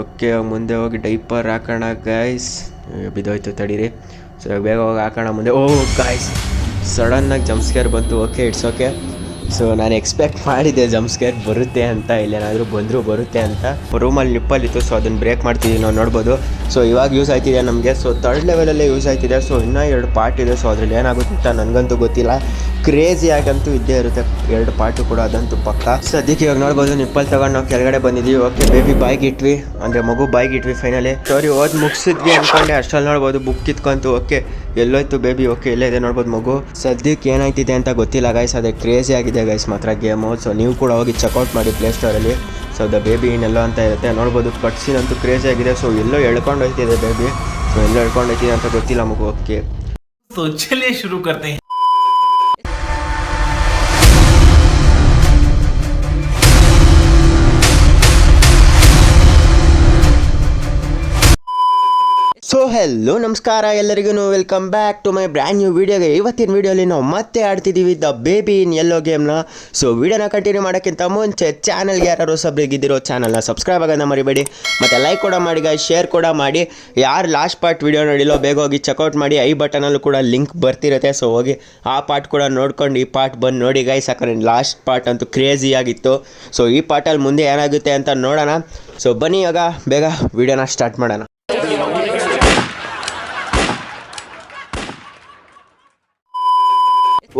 Okay ಮುಂದೆ ಹೋಗಿ diaper ಹಾಕೋಣ ಗೈಸ್. ಬಿದ್ದೋಯ್ತು ತಡೀರಿ. ಸೊ ಬೇಗ ಹೋಗಿ ಹಾಕೋಣ ಮುಂದೆ. ಓ ಗೈಸ್ ಸಡನ್ನಾಗಿ ಜಂಪ್ಸ್ಕೇರ್ ಬಂತು. Okay it's okay. ಸೊ ನಾನು ಎಕ್ಸ್ಪೆಕ್ಟ್ ಮಾಡಿದ್ದೆ ಜಂಪ್ಸ್ಕೇರ್ ಬರುತ್ತೆ ಅಂತ, ಇಲ್ಲೇನಾದರೂ ಬಂದರೂ ಬರುತ್ತೆ ಅಂತ. ರೂಮಲ್ಲಿ ನಿಪ್ಪಲ್ಲಿತ್ತು, ಸೊ ಅದನ್ನು ಬ್ರೇಕ್ ಮಾಡ್ತಿದ್ದೀವಿ ನಾವು ನೋಡ್ಬೋದು. ಸೊ ಇವಾಗ ಯೂಸ್ ಆಯ್ತಿದೆ ನಮಗೆ. ಸೊ 3rd ಲೆವೆಲಲ್ಲೇ ಯೂಸ್ ಆಯ್ತಿದೆ. ಸೊ ಇನ್ನೂ 2 ಪಾರ್ಟ್ ಇದೆ. ಸೊ ಅದ್ರಲ್ಲಿ ಏನಾಗುತ್ತೆ ಅಂತ ನನಗಂತೂ ಗೊತ್ತಿಲ್ಲ. ಕ್ರೇಜಿ ಆಗಂತೂ ಇದ್ದೇ ಇರುತ್ತೆ 2 ಪಾರ್ಟು ಕೂಡ, ಅದಂತೂ ಪಕ್ಕ. ಸದ್ಯಕ್ಕೆ ಇವಾಗ ನೋಡ್ಬೋದು ನಿಪ್ಪಲ್ಲಿ ತಗೊಂಡು ನಾವು ಕೆಳಗಡೆ ಬಂದಿದ್ದೀವಿ. ಓಕೆ ಬೇಬಿ ಬಾಯ್ಗೆ ಇಟ್ವಿ, ಅಂದರೆ ಮಗು ಬಾಯ್ಗೆ ಇಟ್ವಿ ಫೈನಲಿ. ಸ್ಟೋರಿ ಓದಿ ಮುಗಿಸಿದ್ವಿ ಅಂದ್ಕೊಂಡೆ, ಅಷ್ಟರಲ್ಲಿ ನೋಡ್ಬೋದು ಬುಕ್ ಕಿತ್ಕೊಂತು. ಓಕೆ ಎಲ್ಲೋಯ್ತು ಬೇಬಿ? ಓಕೆ ಇಲ್ಲೇ ಇದೆ ನೋಡ್ಬೋದು ಮಗು. ಸದ್ಯಕ್ಕೆ ಏನಾಯ್ತಿದೆ ಅಂತ ಗೊತ್ತಿಲ್ಲ ಗೈಸ್, ಅದೇ ಕ್ರೇಜಿ ಆಗಿದೆ ಗೈಸ್ ಮಾತ್ರ ಗೇಮು. ಸೊ ನೀವು ಕೂಡ ಹೋಗಿ ಚೆಕ್ಔಟ್ ಮಾಡಿ ಪ್ಲೇಸ್ಟೋರಲ್ಲಿ. ಸೊ ದ ಬೇಬಿ ಇನ್ನೆಲ್ಲೋ ಅಂತ ಇರುತ್ತೆ ನೋಡ್ಬೋದು. ಕಟ್ಸಿನ್ ಅಂತೂ ಕ್ರೇಜಿ ಆಗಿದೆ. ಸೊ ಎಲ್ಲೋ ಎಳ್ಕೊಂಡು ಹೋಯ್ತಿದೆ ಬೇಬಿ. ಸೊ ಎಲ್ಲೋ ಎಳ್ಕೊಂಡು ಹೋಯ್ತಿದೆ ಅಂತ ಗೊತ್ತಿಲ್ಲ ಮಗು. ಓಕೆ तो चलिए शुरू करते हैं. ಸೊ ಹೆಲ್ಲೋ ನಮಸ್ಕಾರ ಎಲ್ಲರಿಗೂ, welcome back to my brand new ವೀಡಿಯೋಗೆ. ಇವತ್ತಿನ ವೀಡಿಯೋಲಿ ನಾವು ಮತ್ತೆ ಆಡ್ತಿದ್ದೀವಿ ದ ಬೇಬಿ ಇನ್ ಯೆಲ್ಲೋ ಗೇಮ್ನ. ಸೊ ವೀಡಿಯೋನ ಕಂಟಿನ್ಯೂ ಮಾಡೋಕ್ಕಿಂತ ಮುಂಚೆ ಚಾನಲ್ಗೆ ಯಾರು ಸಬ್ಸ್ಕ್ರೈಬ್ ಚಾನಲ್ನ ಸಬ್ಸ್ಕ್ರೈಬ್ ಆಗೋದನ್ನ ಮರಿಬೇಡಿ. ಮತ್ತು ಲೈಕ್ ಕೂಡ ಮಾಡಿ ಗಾಯ್ಸ್, ಶೇರ್ ಕೂಡ ಮಾಡಿ. ಯಾರು ಲಾಸ್ಟ್ ಪಾರ್ಟ್ ವೀಡಿಯೋ ನೋಡಿಲ್ಲೋ ಬೇಗ ಹೋಗಿ ಚೆಕ್ಔಟ್ ಮಾಡಿ. ಐ ಬಟನಲ್ಲೂ ಕೂಡ ಲಿಂಕ್ ಬರ್ತಿರುತ್ತೆ. ಸೊ ಹೋಗಿ ಆ ಪಾರ್ಟ್ ಕೂಡ ನೋಡ್ಕೊಂಡು ಈ ಪಾರ್ಟ್ ಬಂದು ನೋಡಿ ಗೈಸ್, ಯಾಕಂದರೆ ಲಾಸ್ಟ್ ಪಾರ್ಟ್ ಅಂತೂ ಕ್ರೇಜಿ ಆಗಿತ್ತು. ಸೊ ಈ ಪಾರ್ಟಲ್ಲಿ ಮುಂದೆ ಏನಾಗುತ್ತೆ ಅಂತ ನೋಡೋಣ. ಸೊ ಬನ್ನಿ ಇವಾಗ ಬೇಗ ವೀಡಿಯೋನ ಸ್ಟಾರ್ಟ್ ಮಾಡೋಣ.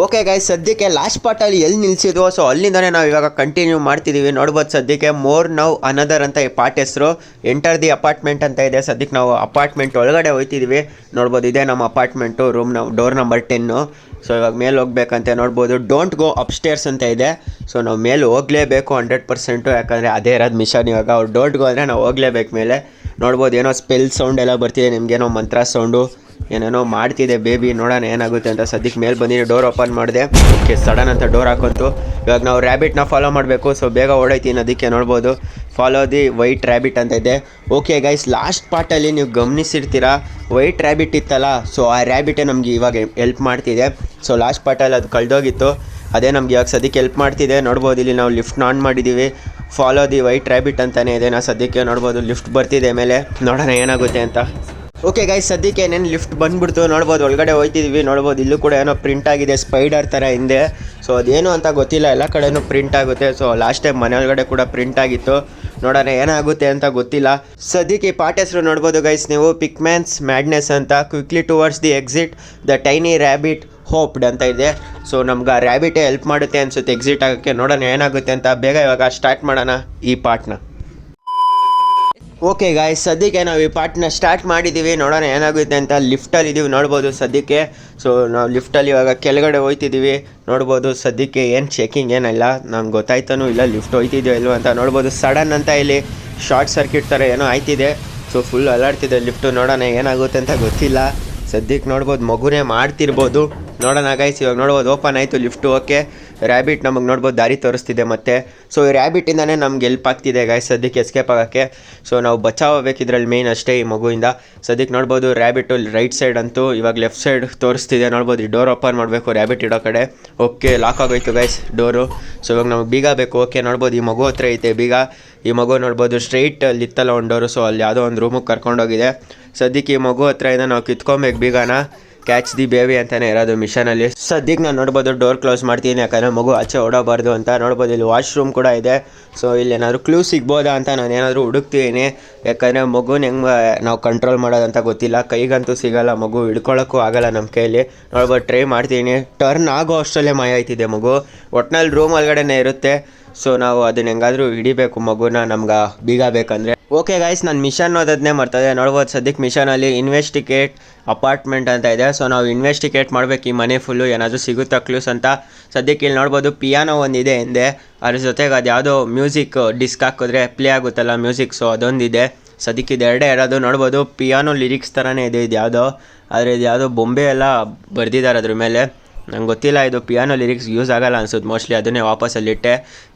ಓಕೆ ಗೈಸ್, ಸದ್ಯಕ್ಕೆ ಲಾಸ್ಟ್ ಪಾರ್ಟಲ್ಲಿ ಎಲ್ಲಿ ನಿಲ್ಲಿಸಿದ್ವು, ಸೊ ಅಲ್ಲಿಂದನೇ ನಾವು ಇವಾಗ ಕಂಟಿನ್ಯೂ ಮಾಡ್ತಿದ್ದೀವಿ. ನೋಡ್ಬೋದು ಸದ್ಯಕ್ಕೆ ಮೋರ್ ನೌ ಅನದರ್ ಅಂತ ಈ ಪಾರ್ಟ್ ಹೆಸರು. ಎಂಟರ್ ದಿ ಅಪಾರ್ಟ್ಮೆಂಟ್ ಅಂತ ಇದೆ. ಸದ್ಯಕ್ಕೆ ನಾವು ಅಪಾರ್ಟ್ಮೆಂಟ್ ಒಳಗಡೆ ಹೋಗ್ತಿದ್ದೀವಿ. ನೋಡ್ಬೋದು ಇದೇ ನಮ್ಮ apartment, room door number 10. So ಇವಾಗ ಮೇಲೆ ಹೋಗ್ಬೇಕಂತೆ ನೋಡ್ಬೋದು. ಡೋಂಟ್ ಗೋ ಅಪ್ಸ್ಟೇರ್ಸ್ ಅಂತ ಇದೆ. ಸೊ ನಾವು ಮೇಲೆ ಹೋಗಲೇಬೇಕು 100%, ಯಾಕಂದರೆ ಅದೇ ಇರೋದು ಮಿಷನ್. ಇವಾಗ ಅವ್ರು ಡೋಂಟ್ ಗೋ ಅಂದರೆ ನಾವು ಹೋಗಲೇಬೇಕು ಮೇಲೆ. ನೋಡ್ಬೋದು ಏನೋ ಸ್ಪೆಲ್ ಸೌಂಡ್ ಎಲ್ಲ ಬರ್ತಿದೆ, ನಿಮಗೇನೋ ಮಂತ್ರ ಸೌಂಡು ಏನೇನೋ ಮಾಡ್ತಿದೆ ಬೇಬಿ. ನೋಡೋಣ ಏನಾಗುತ್ತೆ ಅಂತ. ಸದ್ಯಕ್ಕೆ ಮೇಲೆ ಬಂದಿದ್ದು ಡೋರ್ ಓಪನ್ ಮಾಡಿದೆ. ಓಕೆ ಸಡನ್ ಅಂತ ಡೋರ್ ಹಾಕೊಂತು. ಇವಾಗ ನಾವು ರ್ಯಾಬಿಟ್ನ ಫಾಲೋ ಮಾಡಬೇಕು. ಸೊ ಬೇಗ ಓಡೈತೀನಿ. ಅದಕ್ಕೆ ನೋಡ್ಬೋದು ಫಾಲೋ ದಿ ವೈಟ್ ರ್ಯಾಬಿಟ್ ಅಂತ ಇದೆ. ಓಕೆ ಗೈಸ್, ಲಾಸ್ಟ್ ಪಾರ್ಟಲ್ಲಿ ನೀವು ಗಮನಿಸಿರ್ತೀರಾ ವೈಟ್ ರ್ಯಾಬಿಟ್ ಇತ್ತಲ್ಲ, ಸೊ ಆ ರ್ಯಾಬಿಟೇ ನಮಗೆ ಇವಾಗ ಹೆಲ್ಪ್ ಮಾಡ್ತಿದೆ. ಸೊ ಲಾಸ್ಟ್ ಪಾರ್ಟಲ್ಲಿ ಅದು ಕಳೆದೋಗಿತ್ತು, ಅದೇ ನಮ್ಗೆ ಇವಾಗ ಸದ್ಯಕ್ಕೆ ಹೆಲ್ಪ್ ಮಾಡ್ತಿದೆ. ನೋಡ್ಬೋದು ಇಲ್ಲಿ ನಾವು ಲಿಫ್ಟ್ನ ಆನ್ ಮಾಡಿದ್ದೀವಿ. ಫಾಲೋ ದಿ ವೈಟ್ ರ್ಯಾಬಿಟ್ ಅಂತಲೇ ಇದೆ. ನಾವು ಸದ್ಯಕ್ಕೆ ನೋಡ್ಬೋದು ಲಿಫ್ಟ್ ಬರ್ತಿದೆ ಮೇಲೆ. ನೋಡೋಣ ಏನಾಗುತ್ತೆ ಅಂತ. ಓಕೆ ಗೈಸ್, ಸದ್ಯಕ್ಕೆ ಏನೇನು ಲಿಫ್ಟ್ ಬಂದುಬಿಡ್ತು. ನೋಡ್ಬೋದು ಒಳಗಡೆ ಹೋಗ್ತಿದ್ದೀವಿ. ನೋಡ್ಬೋದು ಇಲ್ಲೂ ಕೂಡ ಏನೋ ಪ್ರಿಂಟ್ ಆಗಿದೆ ಸ್ಪೈಡರ್ ಥರ ಹಿಂದೆ. ಸೊ ಅದೇನು ಅಂತ ಗೊತ್ತಿಲ್ಲ, ಎಲ್ಲ ಕಡೆನೂ ಪ್ರಿಂಟ್ ಆಗುತ್ತೆ. ಸೊ ಲಾಸ್ಟ್ ಟೈಮ್ ಮನೆ ಒಳಗಡೆ ಕೂಡ ಪ್ರಿಂಟ್ ಆಗಿತ್ತು. ನೋಡೋಣ ಏನಾಗುತ್ತೆ ಅಂತ ಗೊತ್ತಿಲ್ಲ. ಸದ್ಯಕ್ಕೆ ಈ ಪಾರ್ಟ್ ಹೆಸರು ನೋಡ್ಬೋದು ಗೈಸ್ ನೀವು, ಪಿಕ್ಮ್ಯಾನ್ಸ್ ಮ್ಯಾಡ್ನೆಸ್ ಅಂತ. Quickly towards the exit the tiny rabbit ಹೋಪ್ಡ್ ಅಂತ ಇದೆ. ಸೊ ನಮ್ಗೆ ಆ ರ್ಯಾಬಿಟೇ ಹೆಲ್ಪ್ ಮಾಡುತ್ತೆ ಅನಿಸುತ್ತೆ ಎಕ್ಸಿಟ್ ಆಗೋಕ್ಕೆ. ನೋಡೋಣ ಏನಾಗುತ್ತೆ ಅಂತ. ಬೇಗ ಇವಾಗ ಸ್ಟಾರ್ಟ್ ಮಾಡೋಣ ಈ ಪಾರ್ಟ್ನ. ಓಕೆ ಗಾಯ್ಸ್, ಸದ್ಯಕ್ಕೆ ನಾವು ಈ ಪಾರ್ಟ್ನ ಸ್ಟಾರ್ಟ್ ಮಾಡಿದ್ದೀವಿ. ನೋಡೋಣ ಏನಾಗುತ್ತೆ ಅಂತ. ಲಿಫ್ಟಲ್ಲಿ ಇದ್ದೀವಿ ನೋಡ್ಬೋದು ಸದ್ಯಕ್ಕೆ. ಸೊ ನಾವು ಲಿಫ್ಟಲ್ಲಿ ಇವಾಗ ಕೆಳಗಡೆ ಹೋಗ್ತಿದ್ದೀವಿ. ನೋಡ್ಬೋದು ಸದ್ಯಕ್ಕೆ ಏನು ಚೆಕಿಂಗ್ ಏನಿಲ್ಲ, ನಮ್ಗೆ ಗೊತ್ತಾಯ್ತಾನೂ ಇಲ್ಲ ಲಿಫ್ಟ್ ಹೋಗ್ತಿದೆಯೋ ಇಲ್ವೋ ಅಂತ. ನೋಡ್ಬೋದು ಸಡನ್ ಅಂತ ಇಲ್ಲಿ ಶಾರ್ಟ್ ಸರ್ಕ್ಯೂಟ್ ಥರ ಏನೋ ಆಯ್ತಿದೆ. ಸೊ ಫುಲ್ ಅಲಾಡ್ತಿದೆ ಲಿಫ್ಟು. ನೋಡೋಣ ಏನಾಗುತ್ತೆ ಅಂತ ಗೊತ್ತಿಲ್ಲ. ಸದ್ಯಕ್ಕೆ ನೋಡ್ಬೋದು ಮಗುನೇ ಮಾಡ್ತಿರ್ಬೋದು. ನೋಡೋಣ ಗೈಸ್, ಇವಾಗ ನೋಡ್ಬೋದು ಓಪನ್ ಆಯಿತು ಲಿಫ್ಟು. ಓಕೆ ರ್ಯಾಬಿಟ್ ನಮಗೆ ನೋಡ್ಬೋದು ದಾರಿ ತೋರಿಸ್ತಿದೆ ಮತ್ತೆ. ಸೊ ಈ ರ್ಯಾಬಿಟಿಂದನೇ ನಮ್ಗೆ ಹೆಲ್ಪ್ ಆಗ್ತಿದೆ ಗೈಸ್ ಸದ್ಯಕ್ಕೆ ಎಸ್ಕೇಪ್ ಆಗೋಕ್ಕೆ. ಸೊ ನಾವು ಬಚಾವಬೇಕು ಇದರಲ್ಲಿ ಮೇಯ್ನ್ ಅಷ್ಟೇ ಈ ಮಗುವಿಂದ. ಸದ್ಯಕ್ಕೆ ನೋಡ್ಬೋದು ರ್ಯಾಬಿಟು ರೈಟ್ ಸೈಡ್ ಅಂತೂ ಇವಾಗ ಲೆಫ್ಟ್ ಸೈಡ್ ತೋರಿಸ್ತಿದೆ. ನೋಡ್ಬೋದು ಈ ಡೋರ್ ಓಪನ್ ಮಾಡಬೇಕು ರ್ಯಾಬಿಟ್ ಇಡೋ ಕಡೆ. ಓಕೆ ಲಾಕ್ ಆಗೋಯ್ತು ಗೈಸ್ ಡೋರು. ಸೊ ಇವಾಗ ನಮಗೆ ಬೀಗ ಬೇಕು. ಓಕೆ ನೋಡ್ಬೋದು ಈ ಮಗು ಹತ್ರ ಐತೆ ಬೀಗ. ಈ ಮಗು ನೋಡ್ಬೋದು ಸ್ಟ್ರೈಟ್ ಅಲ್ಲಿ ಇತ್ತಲ್ಲ ಒಂದು ಡೋರು. ಸೊ ಅಲ್ಲಿ ಯಾವುದೋ ಒಂದು ರೂಮಿಗೆ ಕರ್ಕೊಂಡೋಗಿದೆ. ಸದ್ಯಕ್ಕೆ ಈ ಮಗು ಹತ್ರ ಇಂದ ನಾವು ಕಿತ್ಕೊಬೇಕು ಬೀಗನ. ಕ್ಯಾಚ್ ದಿ ಬೇಬಿ ಅಂತಲೇ ಇರೋದು ಮಿಷನಲ್ಲಿ. ಸದ್ಯಕ್ಕೆ ನಾನು ನೋಡ್ಬೋದು ಡೋರ್ ಕ್ಲೋಸ್ ಮಾಡ್ತೀನಿ, ಯಾಕಂದರೆ ಮಗು ಆಚೆ ಓಡೋಬಾರ್ದು ಅಂತ. ನೋಡ್ಬೋದು ಇಲ್ಲಿ ವಾಶ್ರೂಮ್ ಕೂಡ ಇದೆ. ಸೊ ಇಲ್ಲಿ ಏನಾದರೂ ಕ್ಲೂ ಸಿಗ್ಬೋದಾ ಅಂತ ನಾನು ಏನಾದರೂ ಹುಡುಕ್ತೀನಿ, ಯಾಕಂದರೆ ಮಗುನ ಹೆಂಗೆ ನಾವು ಕಂಟ್ರೋಲ್ ಮಾಡೋದಂತ ಗೊತ್ತಿಲ್ಲ. ಕೈಗಂತೂ ಸಿಗೋಲ್ಲ, ಮಗು ಹಿಡ್ಕೊಳ್ಳೋಕ್ಕೂ ಆಗೋಲ್ಲ ನಮ್ಮ ಕೈಯಲ್ಲಿ. ನೋಡ್ಬೋದು ಟ್ರೈ ಮಾಡ್ತೀನಿ. ಟರ್ನ್ ಆಗೋ ಅಷ್ಟರಲ್ಲೇ ಮಾಯ ಆಯ್ತಿದೆ ಮಗು. ಒಟ್ನಲ್ಲಿ ರೂಮ್ ಒಳಗಡೆನೇ ಇರುತ್ತೆ. ಸೊ ನಾವು ಅದನ್ನ ಹೆಂಗಾದರೂ ಹಿಡಿಬೇಕು ಮಗುನ, ನಮ್ಗೆ ಬೀಗ ಬೇಕಂದರೆ. ಓಕೆ ಗೈಸ್, ನಾನು ಮಿಷನ್ ಓದೋದನ್ನೇ ಮಾಡ್ತಾಯಿದ್ದೆ. ನೋಡ್ಬೋದು ಸದ್ಯಕ್ಕೆ ಮಿಷನಲ್ಲಿ ಇನ್ವೆಸ್ಟಿಗೇಟ್ ಅಪಾರ್ಟ್ಮೆಂಟ್ ಅಂತ ಇದೆ. ಸೊ ನಾವು ಇನ್ವೆಸ್ಟಿಗೇಟ್ ಮಾಡಬೇಕು ಈ ಮನೆ ಫುಲ್ಲು, ಏನಾದರೂ ಸಿಗುತ್ತಾ ಕ್ಲೂಸ್ ಅಂತ. ಸದ್ಯಕ್ಕೆ ಇಲ್ಲಿ ನೋಡ್ಬೋದು ಪಿಯಾನೋ ಒಂದಿದೆ ಹಿಂದೆ, ಅದ್ರ ಜೊತೆಗೆ ಅದು ಯಾವುದೋ ಮ್ಯೂಸಿಕ್ ಡಿಸ್ಕ್ ಹಾಕಿದ್ರೆ ಪ್ಲೇ ಆಗುತ್ತಲ್ಲ ಮ್ಯೂಸಿಕ್. ಸೊ ಅದೊಂದಿದೆ. ಸದ್ಯಕ್ಕೆ ಇದು ಎರಡೇ ಇರೋದು. ನೋಡ್ಬೋದು ಪಿಯಾನೋ ಲಿರಿಕ್ಸ್ ಥರನೇ ಇದೆ ಇದು ಯಾವುದೋ, ಆದರೆ ಇದು ಯಾವುದೋ ಬೊಂಬೆ ಎಲ್ಲ ಬರೆದಿದ್ದಾರೆ ಅದ್ರ ಮೇಲೆ. ನಂಗೆ ಗೊತ್ತಿಲ್ಲ ಇದು ಪಿಯಾನೋ ಲಿರಿಕ್ಸ್ ಯೂಸ್ ಆಗಲ್ಲ ಅನ್ಸುತ್ತೆ ಮೋಸ್ಟ್ಲಿ, ಅದನ್ನೇ ವಾಪಸ್ಸಲ್ಲಿಟ್ಟೆ.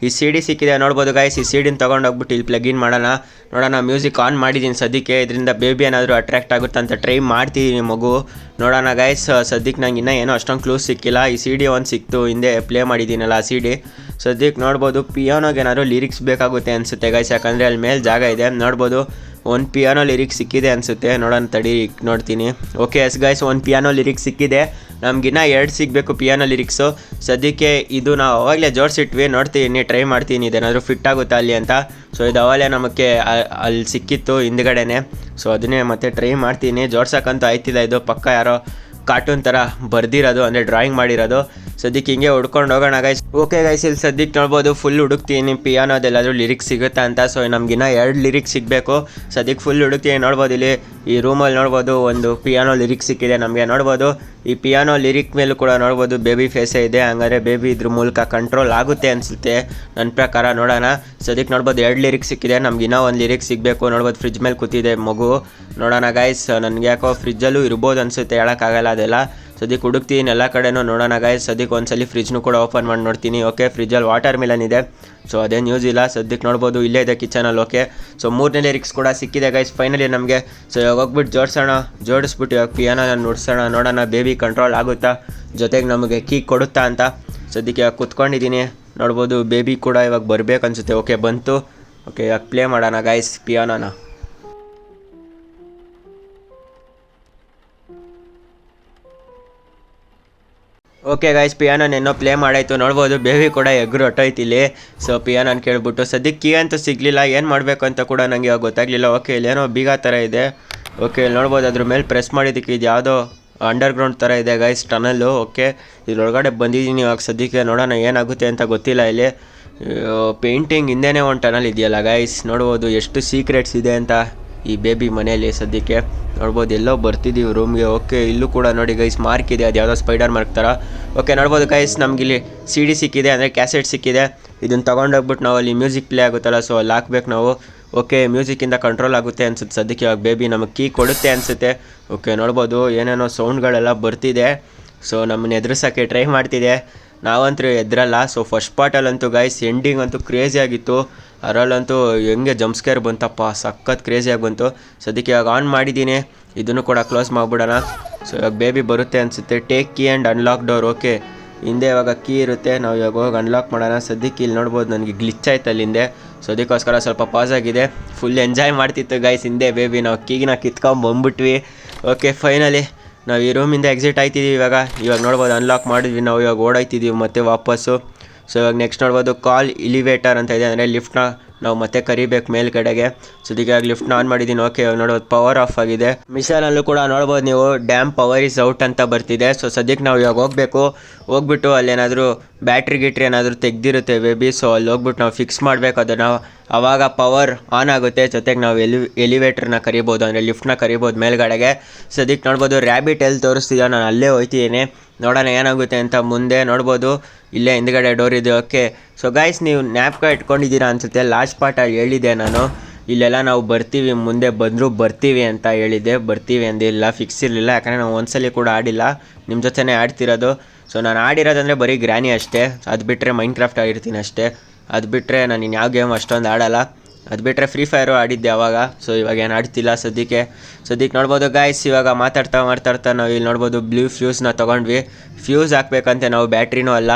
ಈ ಸಿ ಡಿ ಸಿಕ್ಕಿದೆ ನೋಡ್ಬೋದು ಗೈಸ್. ಈ ಸಿ ಡಿನ ತೊಗೊಂಡೋಗ್ಬಿಟ್ಟು ಇಲ್ಲಿ ಪ್ಲಗಿನ್ ಮಾಡೋಣ. ನೋಡೋಣ, ಮ್ಯೂಸಿಕ್ ಆನ್ ಮಾಡಿದ್ದೀನಿ ಸದ್ಯಕ್ಕೆ. ಇದರಿಂದ ಬೇಬಿ ಏನಾದರೂ ಅಟ್ರ್ಯಾಕ್ಟ್ ಆಗುತ್ತೆ ಅಂತ ಟ್ರೈ ಮಾಡ್ತಿದ್ದೀನಿ ಮಗು. ನೋಡೋಣ ಗೈಸ್. ಸದ್ಯಕ್ಕೆ ನಂಗೆ ಇನ್ನೂ ಏನೋ ಅಷ್ಟೊಂದು ಕ್ಲೂಸ್ ಸಿಕ್ಕಿಲ್ಲ. ಈ ಸಿ ಡಿ ಒಂದು ಸಿಕ್ತು, ಹಿಂದೆ ಪ್ಲೇ ಮಾಡಿದ್ದೀನಲ್ಲ ಆ ಸಿ ಡಿ. ಸದ್ಯಕ್ಕೆ ನೋಡ್ಬೋದು ಪಿಯಾನೋಗೆ ಏನಾದರೂ ಲಿರಿಕ್ಸ್ ಬೇಕಾಗುತ್ತೆ ಅನಿಸುತ್ತೆ ಗೈಸ್, ಯಾಕಂದರೆ ಅಲ್ಲಿ ಮೇಲೆ ಜಾಗ ಇದೆ. ನೋಡ್ಬೋದು ಒಂದು ಪಿಯಾನೋ ಲಿರಿಕ್ಸ್ ಸಿಕ್ಕಿದೆ ಅನಿಸುತ್ತೆ. ನೋಡೋಣ ತಡಿ ನೋಡ್ತೀನಿ. ಓಕೆ ಎಸ್ ಗೈಸ್, ಒಂದು ಪಿಯಾನೋ ಲಿರಿಕ್ಸ್ ಸಿಕ್ಕಿದೆ. ನಮಗಿನ್ನ 2 ಸಿಗಬೇಕು ಪಿಯಾನೋ ಲಿರಿಕ್ಸು. ಸದ್ಯಕ್ಕೆ ಇದು ನಾವು ಅವಾಗಲೇ ಜೋಡಿಸಿಟ್ವಿ, ನೋಡ್ತೀನಿ ಟ್ರೈ ಮಾಡ್ತೀನಿ ಇದೇನಾದರೂ ಫಿಟ್ ಆಗುತ್ತಾ ಅಲ್ಲಿ ಅಂತ. ಸೊ ಇದು ಅವಾಗಲೇ ನಮಗೆ ಅಲ್ಲಿ ಸಿಕ್ಕಿತ್ತು ಹಿಂದ್ಗಡೆನೆ. ಸೊ ಅದನ್ನೇ ಮತ್ತೆ ಟ್ರೈ ಮಾಡ್ತೀನಿ. ಜೋಡ್ಸೋಕ್ಕಂತೂ ಆಯ್ತಿಲ್ಲ, ಇದು ಪಕ್ಕ ಯಾರೋ ಕಾರ್ಟೂನ್ ಥರ ಬರ್ದಿರೋದು, ಅಂದರೆ ಡ್ರಾಯಿಂಗ್ ಮಾಡಿರೋದು. ಸದ್ಯಕ್ಕೆ ಹಿಂಗೆ ಹುಡ್ಕೊಂಡು ಹೋಗೋಣ ಗೈಸ್. ಓಕೆ ಗೈಸ್, ಇಲ್ಲಿ ಸದ್ಯಕ್ಕೆ ನೋಡ್ಬೋದು ಫುಲ್ ಹುಡುಕ್ತೀನಿ ಪಿಯಾನೋದೆಲ್ಲಾದರೂ ಲಿರಿಕ್ಸ್ ಸಿಗುತ್ತಾ ಅಂತ. ಸೊ ನಮಗಿನ್ನ 2 ಲಿರಿಕ್ಸ್ ಸಿಗಬೇಕು. ಸದ್ಯಕ್ಕೆ ಫುಲ್ ಹುಡುಕ್ತೀನಿ. ನೋಡ್ಬೋದು ಇಲ್ಲಿ ಈ ರೂಮಲ್ಲಿ ನೋಡ್ಬೋದು ಒಂದು ಪಿಯಾನೋ ಲಿರಿಕ್ಸ್ ಸಿಕ್ಕಿದೆ ನಮಗೆ. ನೋಡ್ಬೋದು ಈ ಪಿಯಾನೋ ಲಿರಿಕ್ ಮೇಲೂ ಕೂಡ ನೋಡ್ಬೋದು ಬೇಬಿ ಫೇಸೇ ಇದೆ. ಹಂಗಾರೆ ಬೇಬಿ ಇದ್ರ ಮೂಲಕ ಕಂಟ್ರೋಲ್ ಆಗುತ್ತೆ ಅನಿಸುತ್ತೆ ನನ್ನ ಪ್ರಕಾರ. ನೋಡೋಣ, ಸದ್ಯಕ್ಕೆ ನೋಡ್ಬೋದು 2 ಲಿರಿಕ್ಸ್ ಸಿಕ್ಕಿದೆ. ನಮಗಿನ್ನ 1 ಲಿರಿಕ್ಸ್ ಸಿಗಬೇಕು. ನೋಡ್ಬೋದು ಫ್ರಿಜ್ ಮೇಲೆ ಕೂತಿದೆ ಮಗು. ನೋಡೋಣ ಗೈಸ್, ನನಗೆ ಯಾಕೋ ಫ್ರಿಜ್ಜಲ್ಲೂ ಇರ್ಬೋದು ಅನಿಸುತ್ತೆ, ಹೇಳೋಕ್ಕಾಗಲ್ಲ ಅದೆಲ್ಲ. ಸದ್ಯಕ್ಕೆ ಹುಡುಕ್ತೀನಿ ಎಲ್ಲ ಕಡೆನೂ. ನೋಡೋಣ ಗೈಸ್, ಸದ್ಯಕ್ಕೆ ಒಂದ್ಸಲಿ ಫ್ರಿಜ್ನು ಕೂಡ ಓಪನ್ ಮಾಡಿ ನೋಡ್ತೀನಿ. ಓಕೆ, ಫ್ರಿಜ್ಜಲ್ಲಿ ವಾಟರ್ ಮಿಲನ್ ಇದೆ. ಸೊ ಅದೇನು ಯೂಸ್ ಇಲ್ಲ. ಸದ್ಯಕ್ಕೆ ನೋಡ್ಬೋದು ಇಲ್ಲೇ ಇದೆ ಕಿಚನಲ್ಲಿ. ಓಕೆ, ಸೊ 3ನೇ ಲಿರಿಕ್ಸ್ ಕೂಡ ಸಿಕ್ಕಿದೆ ಗೈಸ್ ಫೈನಲಿ ನಮಗೆ. ಸೊ ಇವಾಗ ಹೋಗ್ಬಿಟ್ಟು ಜೋಡಿಸ್ಬಿಟ್ಟು ಇವಾಗ ಪಿಯಾನೋನ ನುಡ್ಸೋಣ. ನೋಡೋಣ ಬೇಬಿ ಕಂಟ್ರೋಲ್ ಆಗುತ್ತಾ, ಜೊತೆಗೆ ನಮಗೆ ಕೀ ಕೊಡುತ್ತಾ ಅಂತ. ಸದ್ಯಕ್ಕೆ ಇವಾಗ ಕುತ್ಕೊಂಡಿದ್ದೀನಿ. ನೋಡ್ಬೋದು ಬೇಬಿ ಕೂಡ ಇವಾಗ ಬರಬೇಕು ಅನಿಸುತ್ತೆ. ಓಕೆ, ಬಂತು. ಓಕೆ, ಇವಾಗ ಪ್ಲೇ ಮಾಡೋಣ ಗೈಸ್ ಪಿಯಾನೋನ. ಓಕೆ ಗೈಸ್, ಪಿಯಾನೋನೇನೋ ಪ್ಲೇ ಮಾಡಾಯಿತು. ನೋಡ್ಬೋದು ಬೇಬಿ ಕೂಡ ಎಗ್ರು ಹೊಟ್ಟೋಯ್ತಿಲ್ಲಿ. ಸೊ ಪಿಯಾನೋನ ಕೇಳ್ಬಿಟ್ಟು ಸದ್ಯಕ್ಕೆ ಕೀ ಅಂತೂ ಸಿಗಲಿಲ್ಲ, ಏನು ಮಾಡಬೇಕು ಅಂತ ಕೂಡ ನನಗೆ ಇವಾಗ ಗೊತ್ತಾಗಲಿಲ್ಲ. ಓಕೆ, ಇಲ್ಲೇನೋ ಬೀಗ ಥರ ಇದೆ. ಓಕೆ, ಇಲ್ಲಿ ನೋಡ್ಬೋದು ಅದ್ರ ಮೇಲೆ ಪ್ರೆಸ್ ಮಾಡಿದ್ದಕ್ಕೆ ಇದು ಯಾವುದೋ ಅಂಡರ್ಗ್ರೌಂಡ್ ಥರ ಇದೆ ಗೈಸ್, ಟನಲ್ಲು. ಓಕೆ, ಇದ್ರೊಳಗಡೆ ಬಂದಿದ್ದೀನಿ ಇವಾಗ ಸದ್ಯಕ್ಕೆ. ನೋಡೋಣ ಏನಾಗುತ್ತೆ ಅಂತ ಗೊತ್ತಿಲ್ಲ. ಇಲ್ಲಿ ಪೇಂಟಿಂಗ್ ಹಿಂದೆನೇ ಒಂದು ಟನಲ್ ಇದೆಯಲ್ಲ ಗೈಸ್. ನೋಡ್ಬೋದು ಎಷ್ಟು ಸೀಕ್ರೆಟ್ಸ್ ಇದೆ ಅಂತ ಈ ಬೇಬಿ ಮನೆಯಲ್ಲಿ. ಸದ್ಯಕ್ಕೆ ನೋಡ್ಬೋದು ಎಲ್ಲೋ ಬರ್ತಿದ್ದೀವಿ ರೂಮ್ಗೆ. ಓಕೆ, ಇಲ್ಲೂ ಕೂಡ ನೋಡಿ ಗೈಸ್ ಮಾರ್ಕ್ ಇದೆ, ಅದು ಯಾವುದೋ ಸ್ಪೈಡರ್ ಮಾರ್ಕ್ ಥರ. ಓಕೆ, ನೋಡ್ಬೋದು ಗೈಸ್ ನಮಗಿಲ್ಲಿ ಸಿ ಡಿ ಸಿಕ್ಕಿದೆ, ಅಂದರೆ ಕ್ಯಾಸೆಟ್ ಸಿಕ್ಕಿದೆ. ಇದನ್ನು ತೊಗೊಂಡೋಗ್ಬಿಟ್ಟು ನಾವು ಅಲ್ಲಿ ಮ್ಯೂಸಿಕ್ ಪ್ಲೇ ಆಗುತ್ತಲ್ಲ, ಸೊ ಅಲ್ಲಿ ಹಾಕ್ಬೇಕು ನಾವು. ಓಕೆ, ಮ್ಯೂಸಿಕ್ಕಿಂದ ಕಂಟ್ರೋಲ್ ಆಗುತ್ತೆ ಅನಿಸುತ್ತೆ ಸದ್ಯಕ್ಕೆ. ಇವಾಗ ಬೇಬಿ ನಮಗೆ ಕೀ ಕೊಡುತ್ತೆ ಅನಿಸುತ್ತೆ. ಓಕೆ, ನೋಡ್ಬೋದು ಏನೇನೋ ಸೌಂಡ್ಗಳೆಲ್ಲ ಬರ್ತಿದೆ. ಸೊ ನಮ್ಮನ್ನ ಎದುರಿಸೋಕ್ಕೆ ಟ್ರೈ ಮಾಡ್ತಿದೆ. ನಾವಂತೂ ಎದ್ರಲ್ಲ. ಸೊ ಫಸ್ಟ್ ಪಾರ್ಟಲ್ಲಂತೂ ಗೈಸ್ ಎಂಡಿಂಗ್ ಅಂತೂ ಕ್ರೇಜಿಯಾಗಿತ್ತು. ಅದರಲ್ಲಂತೂ ಹೆಂಗೆ ಜಂಪ್ಸ್ಕೇರ್ ಬಂತಪ್ಪ, ಸಖತ್ ಕ್ರೇಜಿಯಾಗಿ ಬಂತು. ಸದ್ಯಕ್ಕೆ ಇವಾಗ ಆನ್ ಮಾಡಿದ್ದೀನಿ, ಇದನ್ನು ಕೂಡ ಕ್ಲೋಸ್ ಮಾಡಿಬಿಡೋಣ. ಸೊ ಇವಾಗ ಬೇಬಿ ಬರುತ್ತೆ ಅನಿಸುತ್ತೆ. Take key and unlock door. Okay, ಹಿಂದೆ ಇವಾಗ ಕೀ ಇರುತ್ತೆ, ನಾವು ಇವಾಗ ಹೋಗಿ ಅನ್ಲಾಕ್ ಮಾಡೋಣ. ಸದ್ಯಕ್ಕೆ ಇಲ್ಲಿ ನೋಡ್ಬೋದು ನನಗೆ ಗ್ಲಿಚ್ ಆಯ್ತು ಅಲ್ಲಿಂದೆ. ಸೊ ಅದಕ್ಕೋಸ್ಕರ ಸ್ವಲ್ಪ ಪಾಸ್ ಆಗಿದೆ. ಫುಲ್ ಎಂಜಾಯ್ ಮಾಡ್ತಿತ್ತು ಗೈಸ್ ಹಿಂದೆ ಬೇಬಿ. ನಾವು ಕೀಗಿನ ಕಿತ್ಕೊಂಬಂದ್ಬಿಟ್ವಿ. ಓಕೆ, ಫೈನಲಿ ನಾವು ಈ ರೂಮಿಂದ ಎಕ್ಸಿಟ್ ಆಯ್ತಿದ್ದೀವಿ ಇವಾಗ ನೋಡ್ಬೋದು ಅನ್ಲಾಕ್ ಮಾಡಿದ್ವಿ ನಾವು. ಇವಾಗ ಓಡಾಯ್ತಿದ್ದೀವಿ ಮತ್ತೆ ವಾಪಸ್ಸು. ಸೊ ಇವಾಗ ನೆಕ್ಸ್ಟ್ ನೋಡ್ಬೋದು ಕಾಲ್ ಎಲಿವೇಟರ್ ಅಂತ ಇದೆ, ಅಂದರೆ ಲಿಫ್ಟ್ನ ನಾವು ಮತ್ತೆ ಕರಿಬೇಕು ಮೇಲ್ಗಡೆಗೆ. ಸೊ ಇದೀಗ ಲಿಫ್ಟ್ನ ಆನ್ ಮಾಡಿದ್ದೀನಿ. ಓಕೆ, ಇವಾಗ ನೋಡ್ಬೋದು ಪವರ್ ಆಫ್ ಆಗಿದೆ. ಮಿಷನಲ್ಲೂ ಕೂಡ ನೋಡ್ಬೋದು ನೀವು ಡ್ಯಾಮ್ ಪವರ್ ಈಸ್ ಔಟ್ ಅಂತ ಬರ್ತಿದೆ. ಸೊ ಸದ್ಯಕ್ಕೆ ನಾವು ಇವಾಗ ಹೋಗ್ಬಿಟ್ಟು ಅಲ್ಲೇನಾದರೂ ಬ್ಯಾಟ್ರಿ ಏನಾದರೂ ತೆಗ್ದಿರುತ್ತೆ ಬೇಬಿ. ಸೊ ಅಲ್ಲಿ ಹೋಗ್ಬಿಟ್ಟು ನಾವು ಫಿಕ್ಸ್ ಮಾಡಬೇಕು ಅದನ್ನು. ಆವಾಗ ಪವರ್ ಆನ್ ಆಗುತ್ತೆ. ಜೊತೆಗೆ ನಾವು ಎಲಿವೇಟ್ರನ್ನ ಕರಿಬೋದು, ಅಂದರೆ ಲಿಫ್ಟ್ನ ಕರಿಬೋದು ಮೇಲ್ಗಡೆಗೆ. ಸದ್ಯಕ್ಕೆ ನೋಡ್ಬೋದು ರ್ಯಾಬಿಟ್ ಎಲ್ಲಿ ತೋರಿಸ್ತಿದ್ಯೋ ನಾನು ಅಲ್ಲೇ ಹೋಗ್ತಿದ್ದೀನಿ. ನೋಡೋಣ ಏನಾಗುತ್ತೆ ಅಂತ. ಮುಂದೆ ನೋಡ್ಬೋದು ಇಲ್ಲೇ ಹಿಂದ್ಗಡೆ ಡೋರ್ ಇದೆ. ಓಕೆ, ಸೊ ಗೈಸ್ ನೀವು ನ್ಯಾಪ್ಕ ಇಟ್ಕೊಂಡಿದ್ದೀರಾ ಅನಿಸುತ್ತೆ. ಲಾಸ್ಟ್ ಪಾರ್ಟಲ್ಲಿ ಹೇಳಿದ್ದೆ ನಾನು, ಇಲ್ಲೆಲ್ಲ ನಾವು ಬರ್ತೀವಿ, ಮುಂದೆ ಬಂದರೂ ಬರ್ತೀವಿ ಅಂತ ಹೇಳಿದ್ದೆ. ಬರ್ತೀವಿ ಅಂದಿಲ್ಲ, ಫಿಕ್ಸ್ ಇರಲಿಲ್ಲ. ಯಾಕಂದರೆ ನಾವು ಒಂದ್ಸಲಿ ಕೂಡ ಆಡಿಲ್ಲ, ನಿಮ್ಮ ಜೊತೆನೇ ಆಡ್ತಿರೋದು. ಸೊ ನಾನು ಆಡಿರೋದಂದರೆ ಬರೀ ಗ್ರ್ಯಾನಿ ಅಷ್ಟೇ. ಅದು ಬಿಟ್ಟರೆ ಮೈನ್ಕ್ರಾಫ್ಟ್ ಆಡಿರ್ತೀನಿ ಅಷ್ಟೇ. ಅದು ಬಿಟ್ಟರೆ ನಾನು ಇನ್ಯಾವ ಗೇಮ್ ಅಷ್ಟೊಂದು ಆಡಲ್ಲ. ಅದು ಬಿಟ್ಟರೆ ಫ್ರೀ ಫೈರು ಆಡಿದ್ದೆ ಅವಾಗ. ಸೊ ಇವಾಗ ಏನು ಆಡ್ತಿಲ್ಲ ಸದ್ಯಕ್ಕೆ ನೋಡ್ಬೋದು ಗೈಸ್. ಇವಾಗ ಮಾತಾಡ್ತಾ ನಾವು ಇಲ್ಲಿ ನೋಡ್ಬೋದು ಬ್ಲೂ ಫ್ಯೂಸ್ನ ತೊಗೊಂಡ್ವಿ. ಫ್ಯೂಸ್ ಹಾಕ್ಬೇಕಂತೆ ನಾವು, ಬ್ಯಾಟ್ರಿನೂ ಅಲ್ಲ.